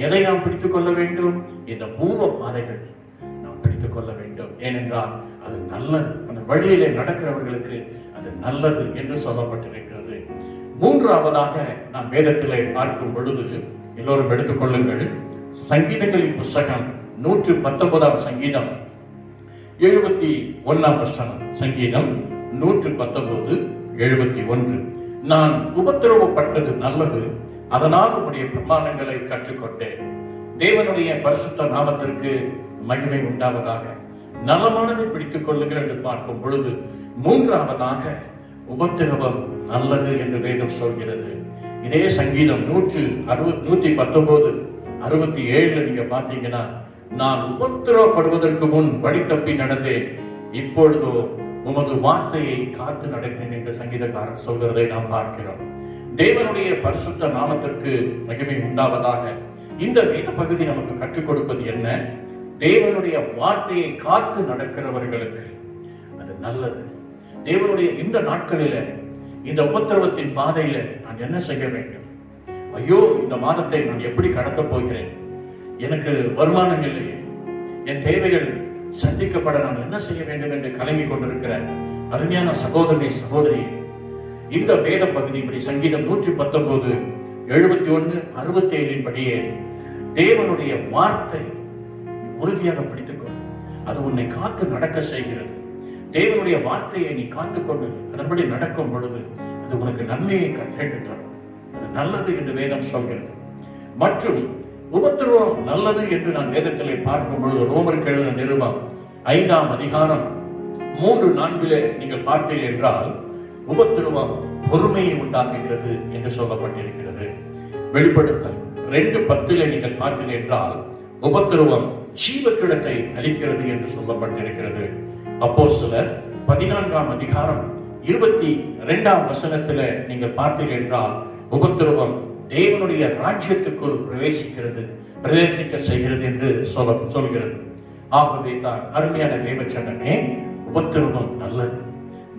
எதை நாம் பிடித்துக் கொள்ள வேண்டும்? இந்த பூர்வ பாதைகள் நாம் பிடித்துக் கொள்ள வேண்டும். ஏனென்றால் அது நல்லது, அந்த வழியிலே நடக்கிறவர்களுக்கு அது நல்லது என்று சொல்லப்பட்டிருக்கிறது. மூன்றாவதாக நாம் வேதத்திலே பார்க்கும் பொழுது, எல்லோரும் எடுத்துக்கொள்ளுங்கள், சங்கீதங்களின் புஸ்தகம் 119ஆம் சங்கீதம் 71ஆம் வசனம். சங்கீதம் 119:71. நான் உபத்திரவப்பட்டது நல்லது, அதனால் உம்முடைய பிரமாணங்களை கற்றுக்கொண்டேன். தேவனுடைய பரிசுத்த நாமத்திற்கு மகிமை உண்டாவதாக. நலமானதை பிடித்துக் கொள்ளுங்கள் என்று பார்க்கும் பொழுது மூன்றாவதாக உபத்திரவம் நல்லது என்று வேதம் சொல்கிறது. இதே சங்கீதம் 119:67 நீங்க பார்த்தீங்கன்னா, நான் உபத்திரவப்படுவதற்கு முன் வழி தப்பி நடந்தேன், இப்பொழுதோ உமது வார்த்தையை காத்து நடக்கிறேன் என்று சங்கீதக்காரர் சொல்கிறதை நாம் பார்க்கிறோம். தேவனுடைய பரிசுத்த நாமத்திற்கு மகிமை உண்டாவதாக. இந்த வேத பகுதி நமக்கு கற்றுக் கொடுப்பது என்ன? தேவனுடைய வார்த்தையை காத்து நடக்கிறவர்களுக்கு அது நல்லது. தேவனுடைய இந்த நாட்களில, இந்த உபத்திரவத்தின் பாதையில நான் என்ன செய்ய வேண்டும்? ஐயோ, இந்த மாதத்தை நான் எப்படி கடத்த போகிறேன்? எனக்கு வருமானம் இல்லையே, என் தேவைகள் சந்திக்கப்பட நான் என்ன செய்ய வேண்டும் என்று கலங்கிக் கொண்டிருக்கிற அருமையான சகோதரி சகோதரி, இந்த வேத பகுதியின்படி சங்கீதம் 119:71-67 படியே தேவனுடைய வார்த்தை உறுதியாக பிடித்துக்கொள், அது உன்னை காத்து நடக்க செய்கிறது. தேவனுடைய வார்த்தையை நீ காத்துக்கொண்டு அதன்படி நடக்கும் பொழுது அது உனக்கு நன்மையை கேட்டு தரும். அது நல்லது என்று வேதம் சொல்கிறது. மற்றும் உபத்திரவம் நல்லது என்று நான் வேதத்திலே பார்க்கும் பொழுது ரோமருக்கு எழுதின நிருபம் 5ஆம் அதிகாரம் 3:4 நீங்கள் பார்த்தீர்கள் என்றால், உபத்திரவம் பொறுமையை உண்டாக்குகிறது என்று சொல்லப்பட்டிருக்கிறது. வெளிப்படுத்தல் 2:10 நீங்கள் பார்த்தீர்கள் என்றால், உபத்திரவம் ஜீவக்கிடத்தை அளிக்கிறது என்று சொல்லப்பட்டிருக்கிறது. அப்போஸ்தலர் 14ஆம் அதிகாரம் 22ஆம் வசனத்தில நீங்கள் பார்த்தீர்கள் என்றால், உபத்திரவம் தேவனுடைய ராஜ்யத்துக்குள் பிரவேசிக்க செய்கிறது என்று சொல்கிறது. ஆகவே தான் அருமையான தேவச்சனமே, உபத்திரவம் நல்லது.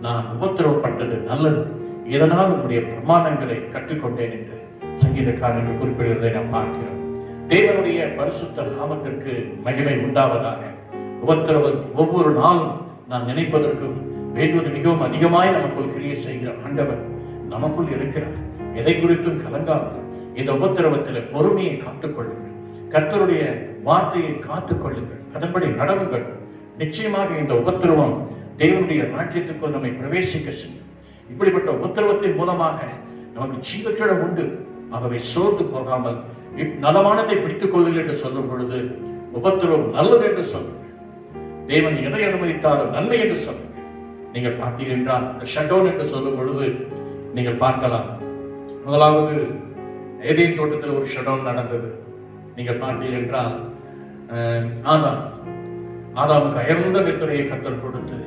நான் உபத்திரவப்பட்டது நல்லது, இதனால் உங்களுடைய பிரமாணங்களை கற்றுக்கொண்டேன் என்று சங்கீதக்காரர்கள் குறிப்பிடுவதை நாம் பார்க்கிறோம். தேவனுடைய பரிசுத்த நாமத்திற்கு மகிமை உண்டாவதாக. உபத்திரவம் ஒவ்வொரு நாளும் நான் நினைப்பதற்கும் வேண்டுவது மிகவும் அதிகமாய் நமக்குள் கிரியை செய்கிற ஆண்டவர் நமக்குள் இருக்கிறார். எதை குறித்தும் கலங்காமல் இந்த உபத்திரவத்தில் பொறுமையை காத்துக்கொள்ளுங்கள், கர்த்தருடைய வார்த்தையை காத்துக்கொள்ளுங்கள், அதன்படி நடவுங்கள். நிச்சயமாக இந்த உபத்திரவம் தேவனுடைய ராஜ்யத்துக்குள் நம்மை பிரவேசிக்க செய்யும். இப்படிப்பட்ட உபத்திரவத்தின் மூலமாக நமக்கு ஜீவக்கிடம் உண்டு. ஆகவே சோர்ந்து போகாமல் நலமானதை பிடித்துக் கொள்ளுங்கள் என்று சொல்லும் பொழுது உபத்திரவம் நல்லது என்று சொல்லுங்கள். தேவன் எதை அனுமதித்தாலும் நன்மை என்று சொல்லுங்கள். நீங்கள் பார்த்தீர்கள் என்றால், ஷட் டவுன் என்று சொல்லும் பொழுது நீங்கள் பார்க்கலாம். முதலாவது ஏதேன் தோட்டத்தில் ஒரு ஷட் டவுன் நடந்தது. நீங்கள் பார்த்தீர்கள் என்றால், ஆதாமுக்கு அயர்ந்த நித்திரையை கர்த்தர் கொடுத்து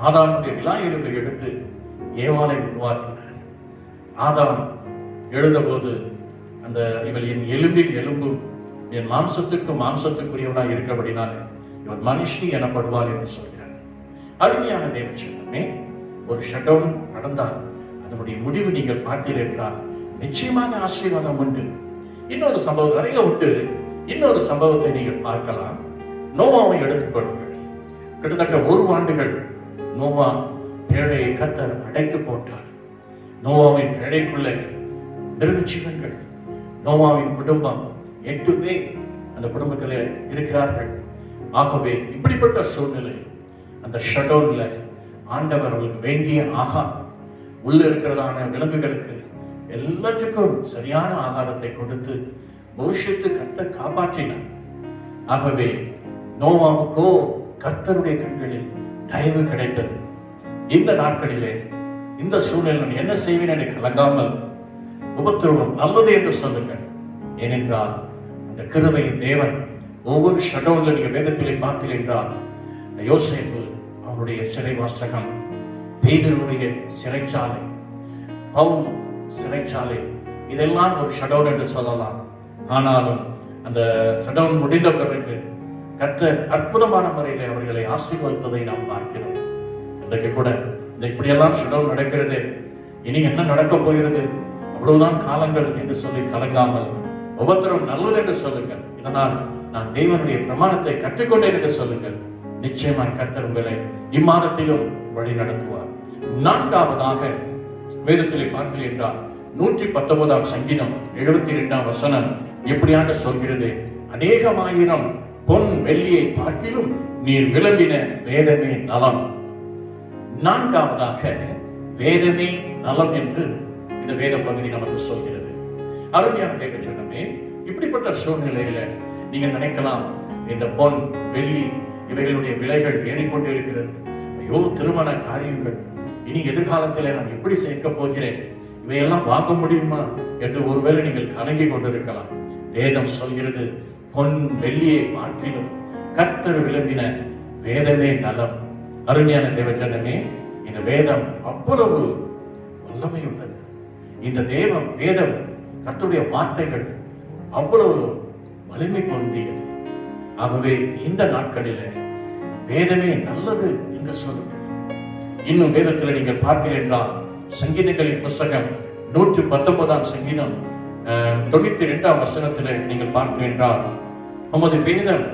ஆதாமுடைய விலா எலும்பை எடுத்து ஏவாளை உருவாக்கினார். ஆதாம் எழுந்தபோது, அந்த இவள் என் எலும்பில் எலும்பும் என் மாம்சத்துக்கு மாம்சத்துக்குரியவனாக இருக்கபடினால இவன் மனுஷி எனப்படுவாள் என்று சொல்கிறார். அருமையான தேவச்சனமே, ஒரு ஷட் டவுன் நடந்தால் அதனுடைய முடிவு நீங்கள் பார்த்தீர்கள் என்றால் நிச்சயமாக ஆசீர்வாதம் உண்டு. இன்னொரு சம்பவம் நிறைய உண்டு. இன்னொரு சம்பவத்தை நீங்கள் பார்க்கலாம். நோவாவை எடுத்துக்கொள்ளுங்கள். கிட்டத்தட்ட 1 ஆண்டுகள் நோவா பேழையை கர்த்தர் அடைத்து போட்டார். நோவாவின் பேழைக்குள்ளே மிருகஜீவன்கள், நோவாவின் குடும்பம் 8 பேர் அந்த குடும்பத்தில் இருக்கிறார்கள். ஆகவே இப்படிப்பட்ட சூழ்நிலை, அந்த ஷட் டவுன்ல ஆண்டவர் அவர்களுக்கு வேண்டிய ஆகாரம், உள்ள இருக்கிறதான விலங்குகளுக்கு எல்லாத்துக்கும் சரியான ஆகாரத்தை கொடுத்து பவிஷ்யத்து கர்த்தர் காப்பாற்றினார். ஆகவே நோவாவுக்கோ கர்த்தருடைய கண்களில் தயவு கிடைத்தது. இந்த நாட்களிலே இந்த சூழ்நிலை நான் என்ன செய்வேன் என்று கலங்காமல் உபத்திரவம் நல்லது என்று சொல்லுங்கள். ஏனென்றால் அந்த கிருபையின் தேவன் ஒவ்வொரு ஷட் டவுன்ல நீங்க வேதத்திலே பார்த்தீர்கள் என்றால், யோசேப்பு அவனுடைய சிறைவாசகம், பேதுருவுடைய சிறைச்சாலை, பவுல் சிறைச்சாலை, இதெல்லாம் ஒரு ஷட் டவுன் என்று சொல்லலாம். ஆனாலும் அந்த ஷட் டவுன் முடிந்த பிறகு கர்த்தர் அற்புதமான முறையில் அவர்களை ஆசீர்வதித்ததை நாம் பார்க்கிறோம். இன்றைக்கு கூட இந்த இப்படியெல்லாம் ஷட் டவுன் நடக்கிறது, இனி என்ன நடக்க போகிறது, அவ்வளவுதான் காலங்கள் என்று சொல்லி கலங்காமல் உபத்திரம் நல்லது என்று சொல்லுங்கள். இதனால் நான் தேவனுடைய பிரமாணத்தை கற்றுக்கொண்டேன் என்று சொல்லுங்கள். நிச்சயமாக கர்த்தர் உங்களை இம்மாதத்திலும் வழி நடத்துவார். 4ஆவதாக வேதத்திலே பார்த்தீர்கள் என்றால், 119ஆம் சங்கீதம் 72ஆம் வசனம் எப்படியாக சொல்கிறது, அநேகமாயிரம் பொன் வெள்ளியை பார்க்கிலும் நீர் விளம்பின வேதமே நலம். 4ஆவதாக வேதமே நலம் என்று இந்த வேத பகுதி நமக்கு சொல்கிறது. அருமையான தேவச்சனமே, இப்படிப்பட்ட சூழ்நிலையில நீங்க நினைக்கலாம், இந்த பொன் வெள்ளி இவைகளுடைய விலைகள் ஏறிக்கொண்டே இருக்கிறது. ஐயோ, திருமண காரியங்கள் இனி எதிர்காலத்தில் நான் எப்படி சேர்க்க போகிறேன், இவையெல்லாம் வாங்க முடியுமா என்று ஒருவேளை நீங்கள் கலங்கி கொண்டிருக்கலாம். வேதம் சொல்கிறது, பொன் வெள்ளியை பார்க்கிலும் கர்த்தர் விளம்பின வேதமே நலம். அருமையான தேவஜனமே, இந்த வேதம் அவ்வளவு வல்லமை உள்ளது. இந்த வேதம் கர்த்தருடைய வார்த்தைகள் அவ்வளவு வலிமை பொருந்தியது. ஆகவே இந்த நாட்களில வேதமே நல்லது என்று சொல்லுங்கள். இன்னும் வேதத்தில் நீங்கள் பார்த்தீர்கள் என்றால் சங்கீதங்களின் புஸ்தகம் 119 சங்கீதம் 92 வசனத்தில் நீங்கள் பார்த்தீர்கள் என்றால், உமது வேதம்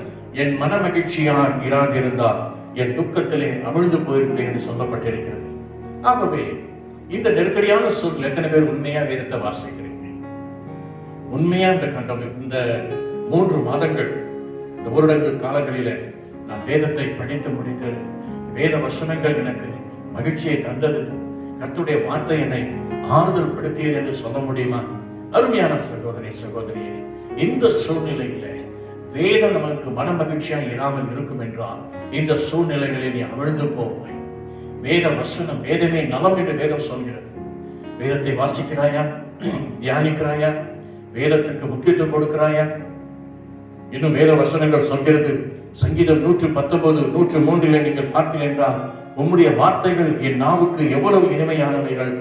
என் மன மகிழ்ச்சியால் இராதிருந்தால் என் துக்கத்திலே அமிழ்ந்து போயிருந்தேன் என்று சொல்லப்பட்டிருக்கிறது. ஆகவே இந்த நெருக்கடியான சூழல் எத்தனை பேர் உண்மையா வேதத்தை வாசிக்கிறீங்க? உண்மையா இந்த 3 மாதங்கள் இந்த ஊரடங்கு காலங்களில நான் வேதத்தை படித்து முடித்து வேத வசனங்கள் எனக்கு மகிழ்ச்சியை தந்தது, கர்த்தருடைய வார்த்தை என்னை ஆறுதல் படுத்தியது என்று சொல்ல முடியுமா? அருமையான சகோதரி சகோதரியே, இந்த சூழ்நிலையில வேதம் நமக்கு மன மகிழ்ச்சியா இராமல் இருக்கும் என்றால் இந்த சூழ்நிலைகளில் நீ அமிழ்ந்து போவாய். வேத வசனம் வேதமே நலம் என்று வேதம் சொல்கிறது. வேதத்தை வாசிக்கிறாயா? தியானிக்கிறாயா? வேதத்துக்கு முக்கியத்துவம் கொடுக்கிறாயா? இன்னும் வேத வசனங்கள் சொல்கிறது, சங்கீதம் 119 103 நீங்கள் பார்த்தீர்கள் என்றால், உம்முடைய வார்த்தைகள் என் நாவுக்கு எவ்வளவு இனிமையானவைகள்,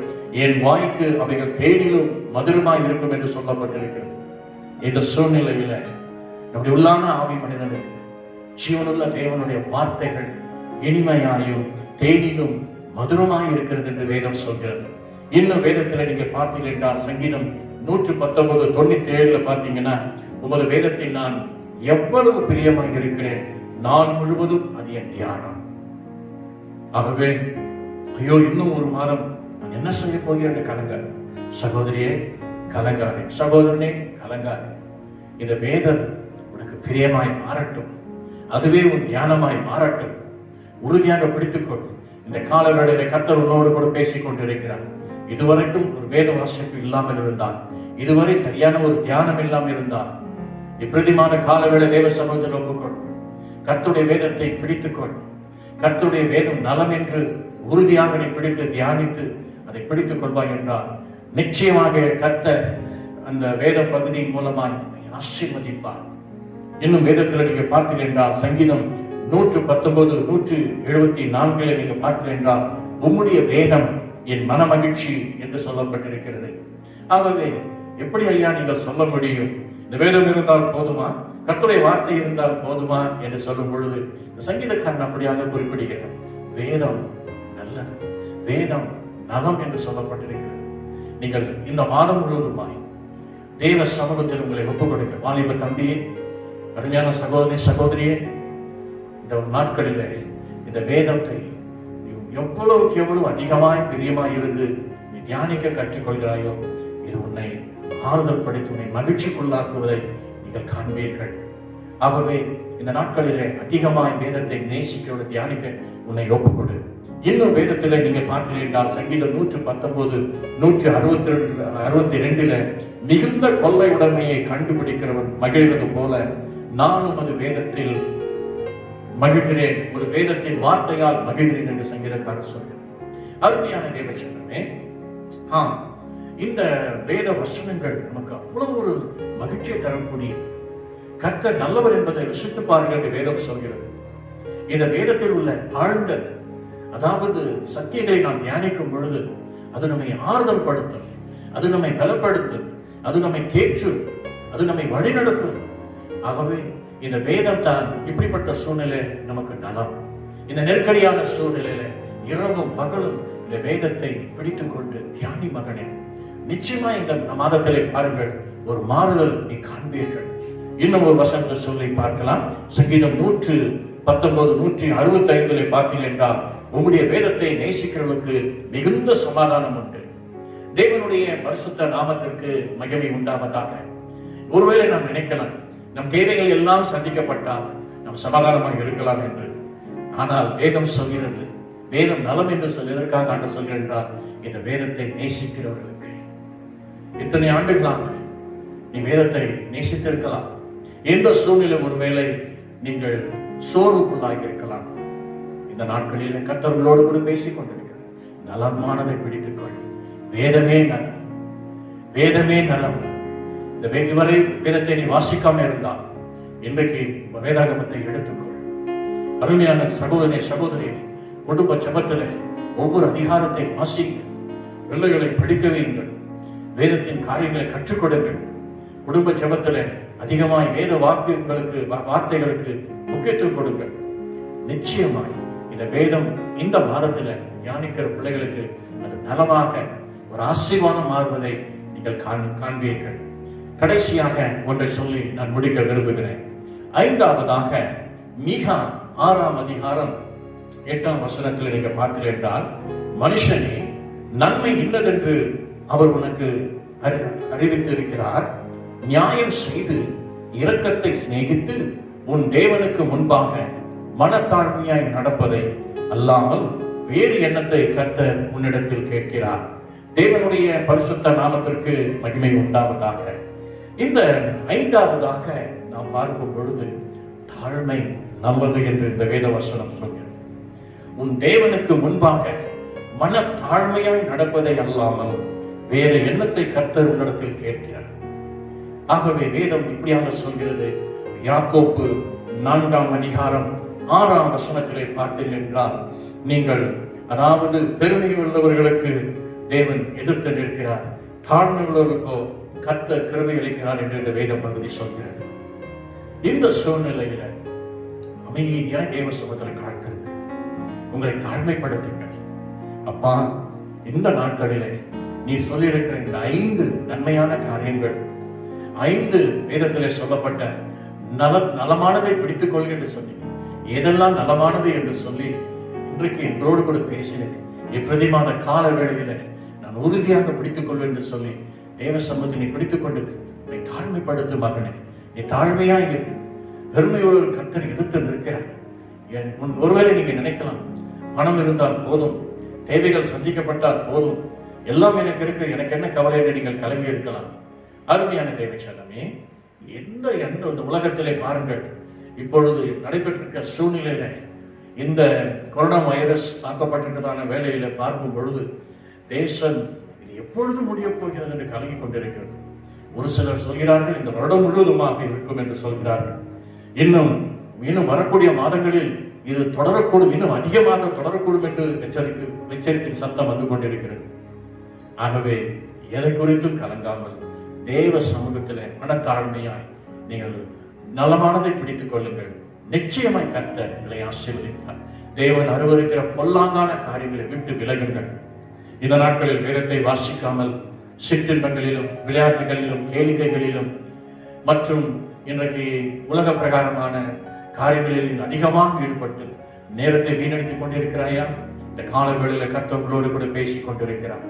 என் வாய்க்கு அவைகள் தேனிலும் மதுரமாய் இருக்கும் என்று சொல்லப்பட்டிருக்கிறது. இந்த சூழ்நிலையில நம்முடைய உள்ளான ஆவி மனிதனுக்கு ஜீவனுள்ள தேவனுடைய வார்த்தைகள் இனிமையாயும் தேனிலும் மதுரமாய் இருக்கிறது என்று வேதம் சொல்கிறது. இன்னும் வேதத்தில் நீங்க பார்த்தீர்கள் என்றால் சங்கீதம் 119:97 பார்த்தீங்கன்னா, உமது வேதத்தில் நான் எவ்வளவு பிரியமாக இருக்கிறேன், நாள் முழுவதும் அது என் தியானம். ஆகவே ஐயோ, இன்னும் 1 மாதம் நான் என்ன செய்ய போகிறேன் என்று கலங்காது. சகோதரியே கலங்காதே, சகோதரனே கலங்காதே. இந்த வேதம் உனக்கு பிரியமாய் மாறட்டும், அதுவே உன் தியானமாய் மாறட்டும். உறுதியாக பிடித்துக்கொள். இந்த கால வேளையில கர்த்தர் உன்னோடு கூட பேசிக் கொண்டிருக்கிறார். இதுவரைக்கும் ஒரு வேத வாசிப்பு இல்லாமல் இருந்தால், இதுவரை சரியான ஒரு தியானம் இல்லாமல் இருந்தால், இப்பிரதிமான காலவேளை தேவ சமூகத்தில் ஒப்புக்கொள். கர்த்தருடைய வேதத்தை பிடித்துக்கொள். கர்த்தருடைய வேதம் நலம் என்று உறுதியாக நீ பிடித்து தியானித்து அதை பிடித்துக் கொள்வாய் என்றால் நிச்சயமாக கர்த்தர் அந்த வேத பகுதியின் மூலமாய் ஆசீர்வதிப்பார். இன்னும் வேதத்தில் நீங்க பார்த்தீர்கள் என்றால் சங்கீதம் 119 174 நீங்க பார்த்தீர்கள் என்றால், உம்முடைய வேதம் என் மன மகிழ்ச்சி என்று சொல்லப்பட்டிருக்கிறது. ஆகவே எப்படி ஐயா நீங்கள் சொல்ல முடியும், இந்த வேதம் இருந்தால் போதுமா, கர்த்தருடைய வார்த்தை இருந்தால் போதுமா என்று சொல்லும் பொழுது இந்த சங்கீதக்காரன் அப்படியாக குறிப்பிடுகிறார். வேதம் நல்லது, வேதம் நலம் என்று சொல்லப்பட்டிருக்கிறது. நீங்கள் இந்த மாதம் முழுவதுமாய் தேவ சமூகத்தில் உங்களை ஒப்புக் கொடுக்க, வாலிப தம்பியே, அருமையான சகோதரி சகோதரியே, இந்த நாட்களிலே இந்த வேதத்தை எவ்வளவுக்கு எவ்வளவு அதிகமாய் பிரியமாய் இருந்து நீ தியானிக்க கற்றுக்கொள்கிறாயோ, இது உன்னை ஆறுதல் படுத்தி உன்னை மகிழ்ச்சிக்குள்ளாக்குவதை நீங்கள் காண்பீர்கள். ஆகவே இந்த நாட்களிலே அதிகமாய் வேதத்தை நேசிக்க தியானிக்க உன்னை ஒப்புக்கொடு. இன்னும் வேதத்திலே நீங்க பார்த்தீர்கள் சங்கீதம் 119 162 மிகுந்த கொள்ளை உடைமையை கண்டுபிடிக்கிறவன் மகிழ்வது போல நானும் அது வேதத்தில் மகிழ்கிறேன், ஒரு வேதத்தின் வார்த்தையால் மகிழ்கிறேன் என்று சங்கீதக்காரர் சொல்கிறார். அருமையான தேவச்சனமே, இந்த வேத வசனங்கள் நமக்கு அவ்வளவு ஒரு மகிழ்ச்சியை தரக்கூடிய, கர்த்தர் நல்லவர் என்பதை ருசித்து பாருங்கள் என்று வேதம் சொல்கிறது. இந்த வேதத்தில் உள்ள ஆழ்ந்த அதாவது சத்தியங்களை நாம் தியானிக்கும் பொழுது அது நம்மை ஆறுதல் படுத்தும், அது நம்மை பலப்படுத்தும், அது நம்மை தேற்றும், அது நம்மை வழிநடத்தும். ஆகவே இந்த வேதம் தான் இப்படிப்பட்ட சூழ்நிலை நமக்கு நலம். இந்த நெருக்கடியான சூழ்நிலையில இரவும் பகலும் இந்த வேதத்தை பிடித்துக் கொண்டு தியானி மகனே, நிச்சயமா இந்த மாதத்திலே பாருங்கள் ஒரு மாறுதல் நீ காண்பீர்கள். இன்னும் ஒரு வசனத்தை சொல்லி பார்க்கலாம். சங்கீதம் 119 165 பார்த்தீர்கள் என்றால், உம்முடைய வேதத்தை நேசிக்கிறவர்களுக்கு மிகுந்த சமாதானம் உண்டு. தேவனுடைய பரிசுத்த நாமத்திற்கு மகிமை உண்டாவதாக. ஒருவேளை நாம் நினைக்கலாம், நம் தேவைகள் எல்லாம் சந்திக்கப்பட்டால் நாம் சமாதானமாக இருக்கலாம் என்று. ஆனால் வேதம் சொல்கிறது, வேதம் நலம் என்று சொல்வதற்காக ஆண்டு சொல்கிறார், இந்த வேதத்தை நேசிக்கிறவர்களுக்கு. இத்தனை ஆண்டுகளாக நீ வேதத்தை நேசித்திருக்கலாம். எந்த சூழ்நிலை ஒருவேளை நீங்கள் சோர்வுக்குள்ளாக இருக்கலாம். இந்த நாட்களில் கர்த்தர்களோடு கூட பேசிக் கொண்டிருக்கிறார். நலமானதை பிடித்துக்கொள். வேதமே நலம், வேதமே நலம். இந்த இதுவரை வேதத்தை நீ வாசிக்காம இருந்தால் இன்றைக்கு வேதாகமத்தை எடுத்துக்கொள். அருமையான சகோதரனே, சகோதரி, குடும்ப ஜெபத்திலே ஒவ்வொரு அதிகாரத்தை வாசிங்க. பிள்ளைகளை படிக்க வையுங்கள். வேதத்தின் காரியங்களை கற்றுக் கொடுங்கள். குடும்ப ஜெபத்திலே அதிகமாய் வேத வார்த்தைகளுக்கு முக்கியத்துவம் கொடுங்கள். நிச்சயமாய் இந்த வேதம் இந்த மாதத்துல தியானிக்கிற பிள்ளைகளுக்கு அது நலமாக ஒரு ஆசீர்வாதம் மாறுவதை நீங்கள் காண்பீர்கள். கடைசியாக ஒன்றை சொல்லி நான் முடிக்க விரும்புகிறேன். 5ஆவதாக மீகா 6ஆம் அதிகாரம் 8ஆம் வசனத்தில் நீங்க பார்த்தீர்கள் என்றால், மனுஷனே, நன்மை இல்லதென்று அவர் உனக்கு அறிவித்து இருக்கிறார். நியாயம் செய்து இரக்கத்தை சிநேகித்து உன் தேவனுக்கு முன்பாக மனத்தாழ்மையாய் நடப்பதை அல்லாமல் வேறு எண்ணத்தை கர்த்தர் உன்னிடத்தில் கேட்கிறார். தேவனுடைய பரிசுத்த நாமத்திற்கு மகிமை உண்டாவதாக. இந்த 5ஆவதாக நாம் பார்க்கும் பொழுது தாழ்மை நல்லது என்று இந்த வேத வசனம் சொல்கிறது. உன் தேவனுக்கு முன்பாக மன தாழ்மையாய் நடப்பதை அல்லாமல் வேறு எண்ணத்தை கர்த்தர் உன்னிடத்தில் கேட்கிறார். ஆகவே வேதம் இப்படியாக சொல்கிறது. யாக்கோப்பு 4ஆம் அதிகாரம் 6ஆம் வசனத்திலே பார்த்தீர்கள் என்றால், நீங்கள் அதாவது பெருமை உள்ளவர்களுக்கு தேவன் எதிர்த்து நிற்கிறார், தாழ்மை உள்ளவர்களுக்கோ கர்த்தர் கிருபை அளிக்கிறார் என்று இந்த வேத பகுதி சொல்கிறது. இந்த சூழ்நிலையில அமைதியான தேவ சமூகத்தில் காத்திருங்க. உங்களை தாழ்மைப்படுத்துங்கள். அப்பா, இந்த நாட்களிலே நீ சொல்லியிருக்கிற இந்த 5 நன்மையான காரியங்கள், 5 வேதத்திலே சொல்லப்பட்ட நலமானதை பிடித்துக் கொள்க என்று சொல்லி, எதெல்லாம் நலமானது என்று சொல்லி இன்றைக்கு எங்களோடு கூட பேசினேன். இப்பிரதிமான கால வேளையில நான் உறுதியாக பிடித்துக் கொள்வேன் என்று சொல்லி தேவ சமூகத்தை நீ பிடித்துக் கொண்டு நீ தாழ்மைப்படுத்து மகனே. நீ தாழ்மையா இரு. பெருமையோடு ஒரு கர்த்தர் எதிர்த்து நிற்கிறார். ஒருவேளை நீங்க நினைக்கலாம், பணம் இருந்தால் போதும், தேவைகள் சந்திக்கப்பட்டால் போதும், எல்லாம் எனக்கு இருக்கு, எனக்கு என்ன கவலை என்று நீங்கள் கலங்கி இருக்கலாம். அருமையான தேவச்சலமே, எந்த இந்த உலகத்திலே பாருங்கள், இப்பொழுது நடைபெற்றிருக்க சூழ்நிலையில இந்த கொரோனா வைரஸ் தாக்கப்பட்டிருக்கிறதான வேலையில பார்க்கும் பொழுது தேசம் இது எப்பொழுது முடிய போகிறது என்று கலங்கி கொண்டிருக்கிறது. ஒரு சிலர் சொல்கிறார்கள் இந்த வருடம் முழுவதுமாக இருக்கும் என்று சொல்கிறார்கள். இன்னும் வரக்கூடிய மாதங்களில் இது தொடரக்கூடும், இன்னும் அதிகமாக தொடரக்கூடும் என்று எச்சரிக்கை சத்தம் வந்து கொண்டிருக்கிறது. ஆகவே எதை குறித்தும் கலங்காமல் தேவ சமூகத்திலே மனத்தாழ்மையாய் நீங்கள் நலமானதை பிடித்துக் கொள்ளுங்கள். நிச்சயமாய் கர்த்தர் உங்களை ஆசீர்வதிப்பார். தேவன் அருவருக்கிற பொல்லாங்கான காரியங்களை விட்டு விலகுங்கள். இந்த நாட்களில் வேதத்தை வாசிக்காமல் சிற்றின்பங்களிலும் விளையாட்டுகளிலும் கேளிக்கைகளிலும் மற்றும் இன்றைக்கு உலக பிரகாரமான காரியங்களில் அதிகமாக ஈடுபட்டு நேரத்தை வீணடித்துக் கொண்டிருக்கிறாயா? இந்த காலங்களில் கர்த்தர்களோடு கூட பேசிக் கொண்டிருக்கிறார்.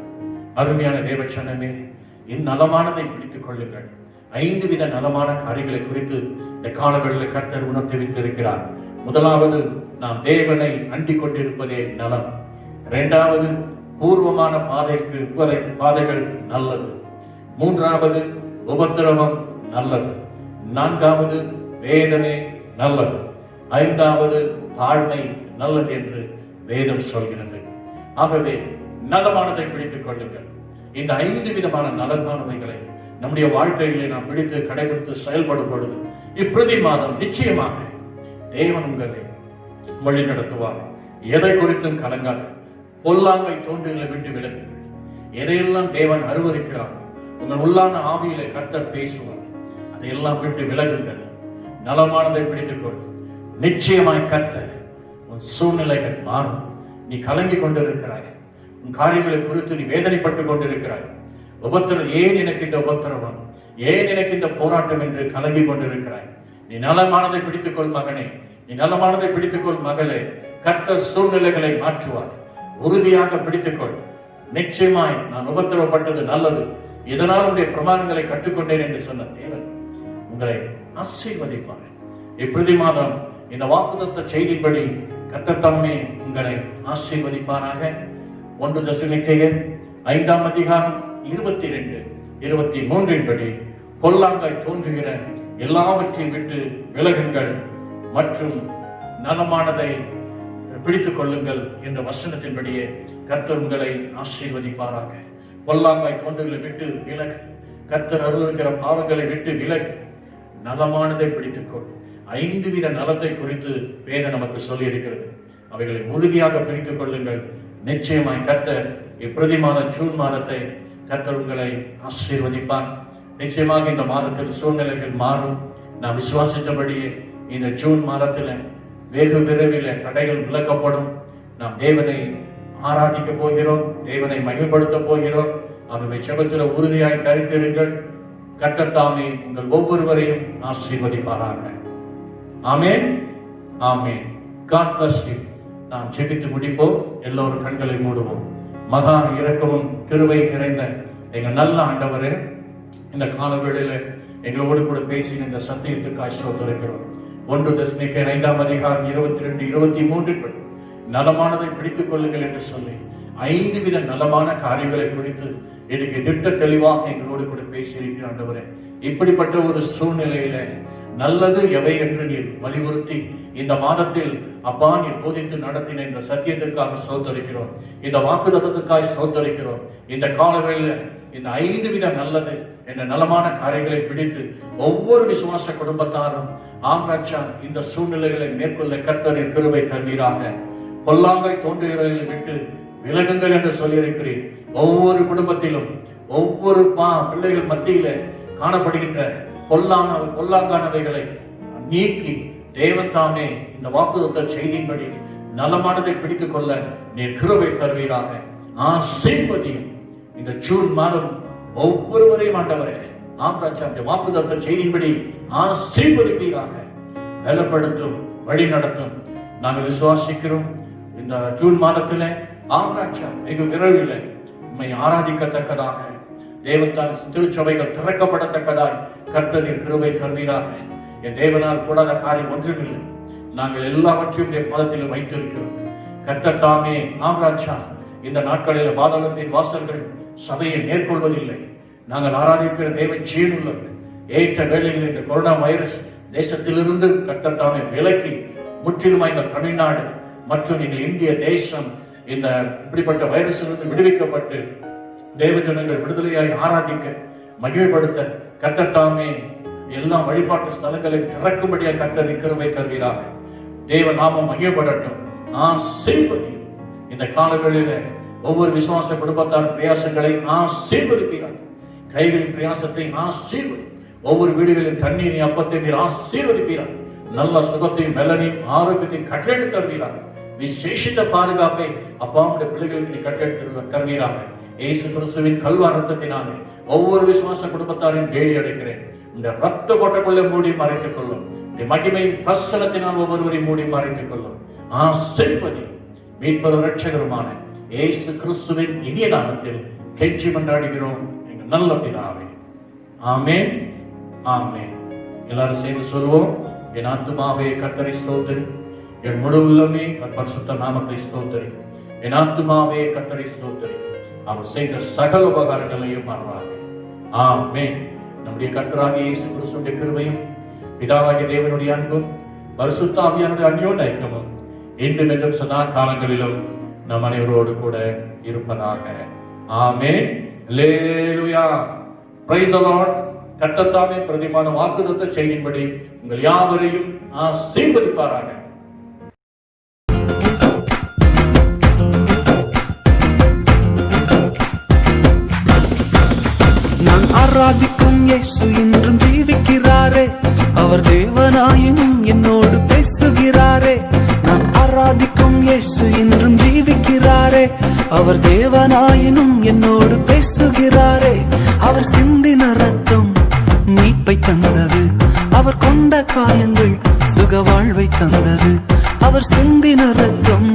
அருமையான தேவச்சனமே, இந்நலமானதை பிடித்துக் கொள்ளுங்கள். 5 வித நலமான காரியங்களை குறித்து இந்த காலங்களில் கர்த்தர் உணர்த்தி வைத்திருக்கிறார். முதலாவது, நாம் தேவனை அண்டிக் கொண்டிருப்பதே நலம். 2வது, பூர்வமான பாதைகள் நல்லது. 3வது, உபத்திரவம் நல்லது. 4வது, வேதனை நல்லது. 5வது, தாழ்மை நல்லது என்று வேதம் சொல்கிறது. ஆகவே நலமானதை பிடித்துக் கொள்ளுங்கள். இந்த 5 விதமான நலமானவைகளை நம்முடைய வாழ்க்கையிலே நாம் பிடித்து கடைபிடித்து செயல்படும் பொழுது இப்பிரதி மாதம் நிச்சயமாக தேவன் உங்களை வழி நடத்துவார். எதை குறித்தும் கலங்காத, பொல்லாங்கை தோன்றுகளை விட்டு விலகுங்கள். எதையெல்லாம் தேவன் அருவருக்கிறார், உங்கள் உள்ளான ஆவியிலே கர்த்தர் பேசுவார், அதையெல்லாம் விட்டு விலகுங்கள். நலமானதை பிடித்துக்கொள். நிச்சயமாய் கர்த்தர் உன் சூழ்நிலைகள் மாறும். நீ கலங்கி கொண்டிருக்கிறாய், உன் காரியங்களை குறித்து நீ வேதனைப்பட்டுக் கொண்டிருக்கிறாய். உபத்திரம், ஏன் எனக்கு இந்த உபத்திரவம், ஏன் எனக்கு இந்த போராட்டம் என்று கலங்கி கொண்டிருக்கிறாய். நீ நலமானதை பிடித்துக்கொள் மகனே, நீ நலமானதை பிடித்துக்கொள் மகளே. கர்த்தர் சூழ்நிலைகளை மாற்றுவார். உறுதியாக பிடித்துக்கொள். நிச்சயமாய் நான் உபத்திரவப்பட்டது நல்லது, இதனால் உடைய பிரமாணங்களை கற்றுக்கொண்டேன் என்று சொன்ன தேவன் உங்களை ஆசீர்வதிப்பார். இப்பிரதி மாதம் இந்த வாக்குத்தத்த செய்திப்படி கர்த்தர் தாமே உங்களை ஆசீர்வதிப்பாராக. 1 தெசலோனிக்கேயர் 5ஆம் அதிகாரம் 22, 23 படி பொல்லாங்காய் தோன்றுகிற எல்லாவற்றையும் விட்டு விலகுங்கள். மற்றும் நலமானதை பிடித்துக் கொள்ளுங்கள் என்ற வசனத்தின்படியே கர்த்தர் உங்களை ஆசீர்வதிப்பாராக. பொல்லாங்காய் தோன்றுகளை விட்டு விலகு, கர்த்தர் அருளுகிற பாவங்களை விட்டு விலகு, நலமானதை பிடித்துக்கொள். 5 வித நலத்தை குறித்து வேதம் நமக்கு சொல்லி இருக்கிறது. அவைகளை உறுதியாக பிடித்துக் கொள்ளுங்கள். நிச்சயமாய் கர்த்தர் இப்பிரதிமான ஜூன் மாதத்தை கர்த்தர் உங்களை ஆசீர்வதிப்பார். நிச்சயமாக இந்த மாதத்தில் சூழ்நிலைகள் மாறும். நாம் விசுவாசித்தபடியே இந்த ஜூன் மாதத்தில் வெகு விரைவில் தடைகள் விலக்கப்படும். நாம் தேவனை ஆராதிக்க போகிறோம், தேவனை மகிமைப்படுத்த போகிறோம். ஆகவே ஜெபத்தில் உறுதியாய் தரித்திருங்கள். கர்த்தர் தாமே உங்கள் ஒவ்வொருவரையும் ஆசீர்வதிப்பாராக. ஆமென், ஆமென். God bless you. நாம் ஜெபித்து முடிப்போம். எல்லோரும் கண்களை மூடுவோம். மகா இரக்கமும் கிருபை நிறைந்த எங்க நல்ல ஆண்டவரே, இந்த காலவேளையில எங்களோடு கூட பேசி இந்த சத்தியத்துக்காய் ஸ்தோத்திரிக்கிறோம். 1 தெசலோனிக்கேயர் 5ஆம் அதிகாரம் 22, 23 நலமானதை பிடித்துக் கொள்ளுங்கள் என்று சொல்லி 5 வித நலமான காரியங்களை குறித்து எனக்கு திட்ட தெளிவாக எங்களோடு கூட பேசியிருக்கிற ஆண்டவரே, இப்படிப்பட்ட ஒரு சூழ்நிலையில நல்லது எவை என்று நீர் வலியுறுத்தி இந்த மாதத்தில் அப்பா நீர் போதித்து நடத்தின இந்த சத்தியத்திற்காக ஸ்தோத்திரிக்கிறோம். இந்த வாக்குத்தத்தத்துக்காய் ஸ்தோத்திரிக்கிறோம். இந்த காலவேளையில இந்த 5 வித நல்லது என்ற நலமான காரியங்களை பிடித்து ஒவ்வொரு விசுவாச குடும்பத்தாரும் ஆம்ராட்சா இந்த சூழ்நிலைகளை மேற்கொள்ள கர்த்தரின் கிருபை தருவீராக. பொல்லாங்கை தோன்றுகிறவர்களை விட்டு விலகுங்கள் என்று சொல்லியிருக்கிறேன். ஒவ்வொரு குடும்பத்திலும் ஒவ்வொரு பிள்ளைகள் மத்தியில காணப்படுகின்ற பொல்லாங்கானவைகளை நீக்கி தேவன் தாமே இந்த வாக்குத்தத்த செய்தியின்படி நலமானதை பிடித்துக் கொள்ள நீர் கிருபை தருவீராக. ஆசீர்வதியும் இந்த ஜூன் மாதம் ஒவ்வொருவரையும் ஆண்டவரே ஆம்ராட்சா இந்த வாக்குத்தத்த செய்தியின்படி ஆசீர்வதிப்பீராக. பலப்படுத்தும், வழி நடத்தும். நாங்கள் விசுவாசிக்கிறோம். இந்த ஜூன் மாதத்திலே ஆம்ராட்சா வெகு விரைவில் உம்மை ஆராதிக்கத்தக்கதாக தேவத்தால் திருச்சபைகள் திறக்கப்படத்தக்கதாய் கர்த்தரின் கிருபை தருவீராக. என் தேவனால் கூடாத காரியம் ஒன்றுமில்லை. நாங்கள் எல்லாவற்றையும் என் பாதத்தில் வைத்திருக்கிறோம். கர்த்தர் தாமே ஆம்ராட்சா இந்த நாட்களில் பாதாளத்தின் வாசல்கள் சபையை மேற்கொள்வதில்லை. நாங்கள் ஆராதிக்கிற தேவன் ஜீவனுள்ளவர். ஏற்ற வேளையில் இந்த கொரோனா வைரஸ் தேசத்திலிருந்து கர்த்தர் தாமே விலக்கி முற்றிலுமாய் இந்த தமிழ்நாடு மற்றும் எங்கள் இந்திய தேசம் இந்த இப்படிப்பட்ட வைரஸிலிருந்து விடுவிக்கப்பட்டு தேவஜனங்கள் விடுதலையாய் ஆராதிக்க மகிழ்ப்படுத்த கர்த்தர் தாமே எல்லா வழிபாட்டு ஸ்தலங்களை திறக்கும்படியாக கர்த்தர் கிருபை தருவீராக. தேவ நாமம் மகிழ்படட்டும். ஆசீர்வதியும். இந்த காலங்களில ஒவ்வொரு விசுவாச குடும்பத்தார் பிரயாசங்களை ஆசீர்வதிப்பீராக. கைகளின் பிரயாசத்தை ஆசீர்வதி. ஒவ்வொரு வீடுகளின் தண்ணீரை அப்பத்தை நீர் ஆசீர்வதிப்பீராக. நல்ல சுகத்தையும் மெல்லனையும் ஆரோக்கியத்தையும் கட்டளை தருவீராக. விசேஷித்த பாதுகாப்பை அப்பாவுடைய பிள்ளைகளுக்கு நீ கட்டளை தருவீராக. இயேசு கிறிஸ்துவின் கல்வார் ரத்தத்தினாலே ஒவ்வொரு விசுவாச குடும்பத்தாரையும் வேலி அடைக்கிறேன். இந்த ரத்த கோட்டைக்குள்ளே மூடி மறைத்துக் கொள்ளும். இந்த மகிமை பிரசனத்தினால் ஒவ்வொருவரையும் மூடி மறைத்துக் கொள்ளும். ஆசீர்வதி. மீட்பரும் இரட்சகருமான இயேசு கிறிஸ்துவின் இனிய நாமத்தில் கெஞ்சி மன்றாடுகிறோம் எங்கள் நல்ல பிதாவே. ஆமென், ஆமென். எல்லாரும் சேர்ந்து சொல்வோம். என் ஆத்துமாவே கர்த்தரை ஸ்தோத்திரி, என் முழு உள்ளமே பரிசுத்த நாமத்தை ஸ்தோத்திரி. என் ஆத்துமாவே கர்த்தரை ஸ்தோத்திரி, அவர் செய்த சகல உபகாரங்களையும் மறவாதே. ஆமென். நம்முடைய கர்த்தராகிய இயேசு கிறிஸ்துவின் கிருபையும் பிதாவாகிய தேவனுடைய அன்பும் பரிசுத்த ஆவியானவருடைய அந்யோன்ய ஐக்கியமும் இன்றும் என்றும் சதா காலங்களிலும் நம் அனைவரோடு கூட இருப்பதாக. Amen. Hallelujah. Praise the lord. கர்த்தர் தாமே பிரதிமான வாக்குத்தத்த செய்தியின்படி உங்கள் யாவரையும் ஆசீர்வதிப்பாராக. நான் ஆராதிக்கும் இயேசு இன்றும் ஜீவிக்கிறாரே. அவர் தேவனாயினும் என்னோடு பேசுகிறாரே. நான் ஆராதிக்கும் இயேசு இன்றும் ஜீவிக்கிறாரே. அவர் தேவனாயினும் என்னோடு பேசுகிறாரே. அவர் சிந்தின ரத்தம் மீட்பை தந்தது. அவர் கொண்ட காயங்கள் சுக வாழ்வை தந்தது. அவர் சிந்தின ரத்தம்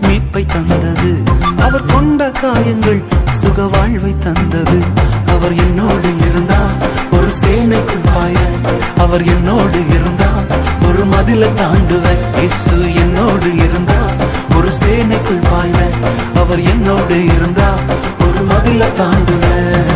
மீட்பை தந்தது. அவர் கொண்ட காயங்கள் சுக வாழ்வை தந்தது. அவர் என்னோடு இருந்தார் ஒரு சேனைக்குள் பாய. அவர் என்னோடு இருந்தார் ஒரு மதிலை தாண்டுவேன். இயேசு என்னோடு இருந்தார் ஒரு சேனைக்குள் பாய. அவர் என்னோடு இருந்தார் ஒரு மதிலை தாண்டுவேன்.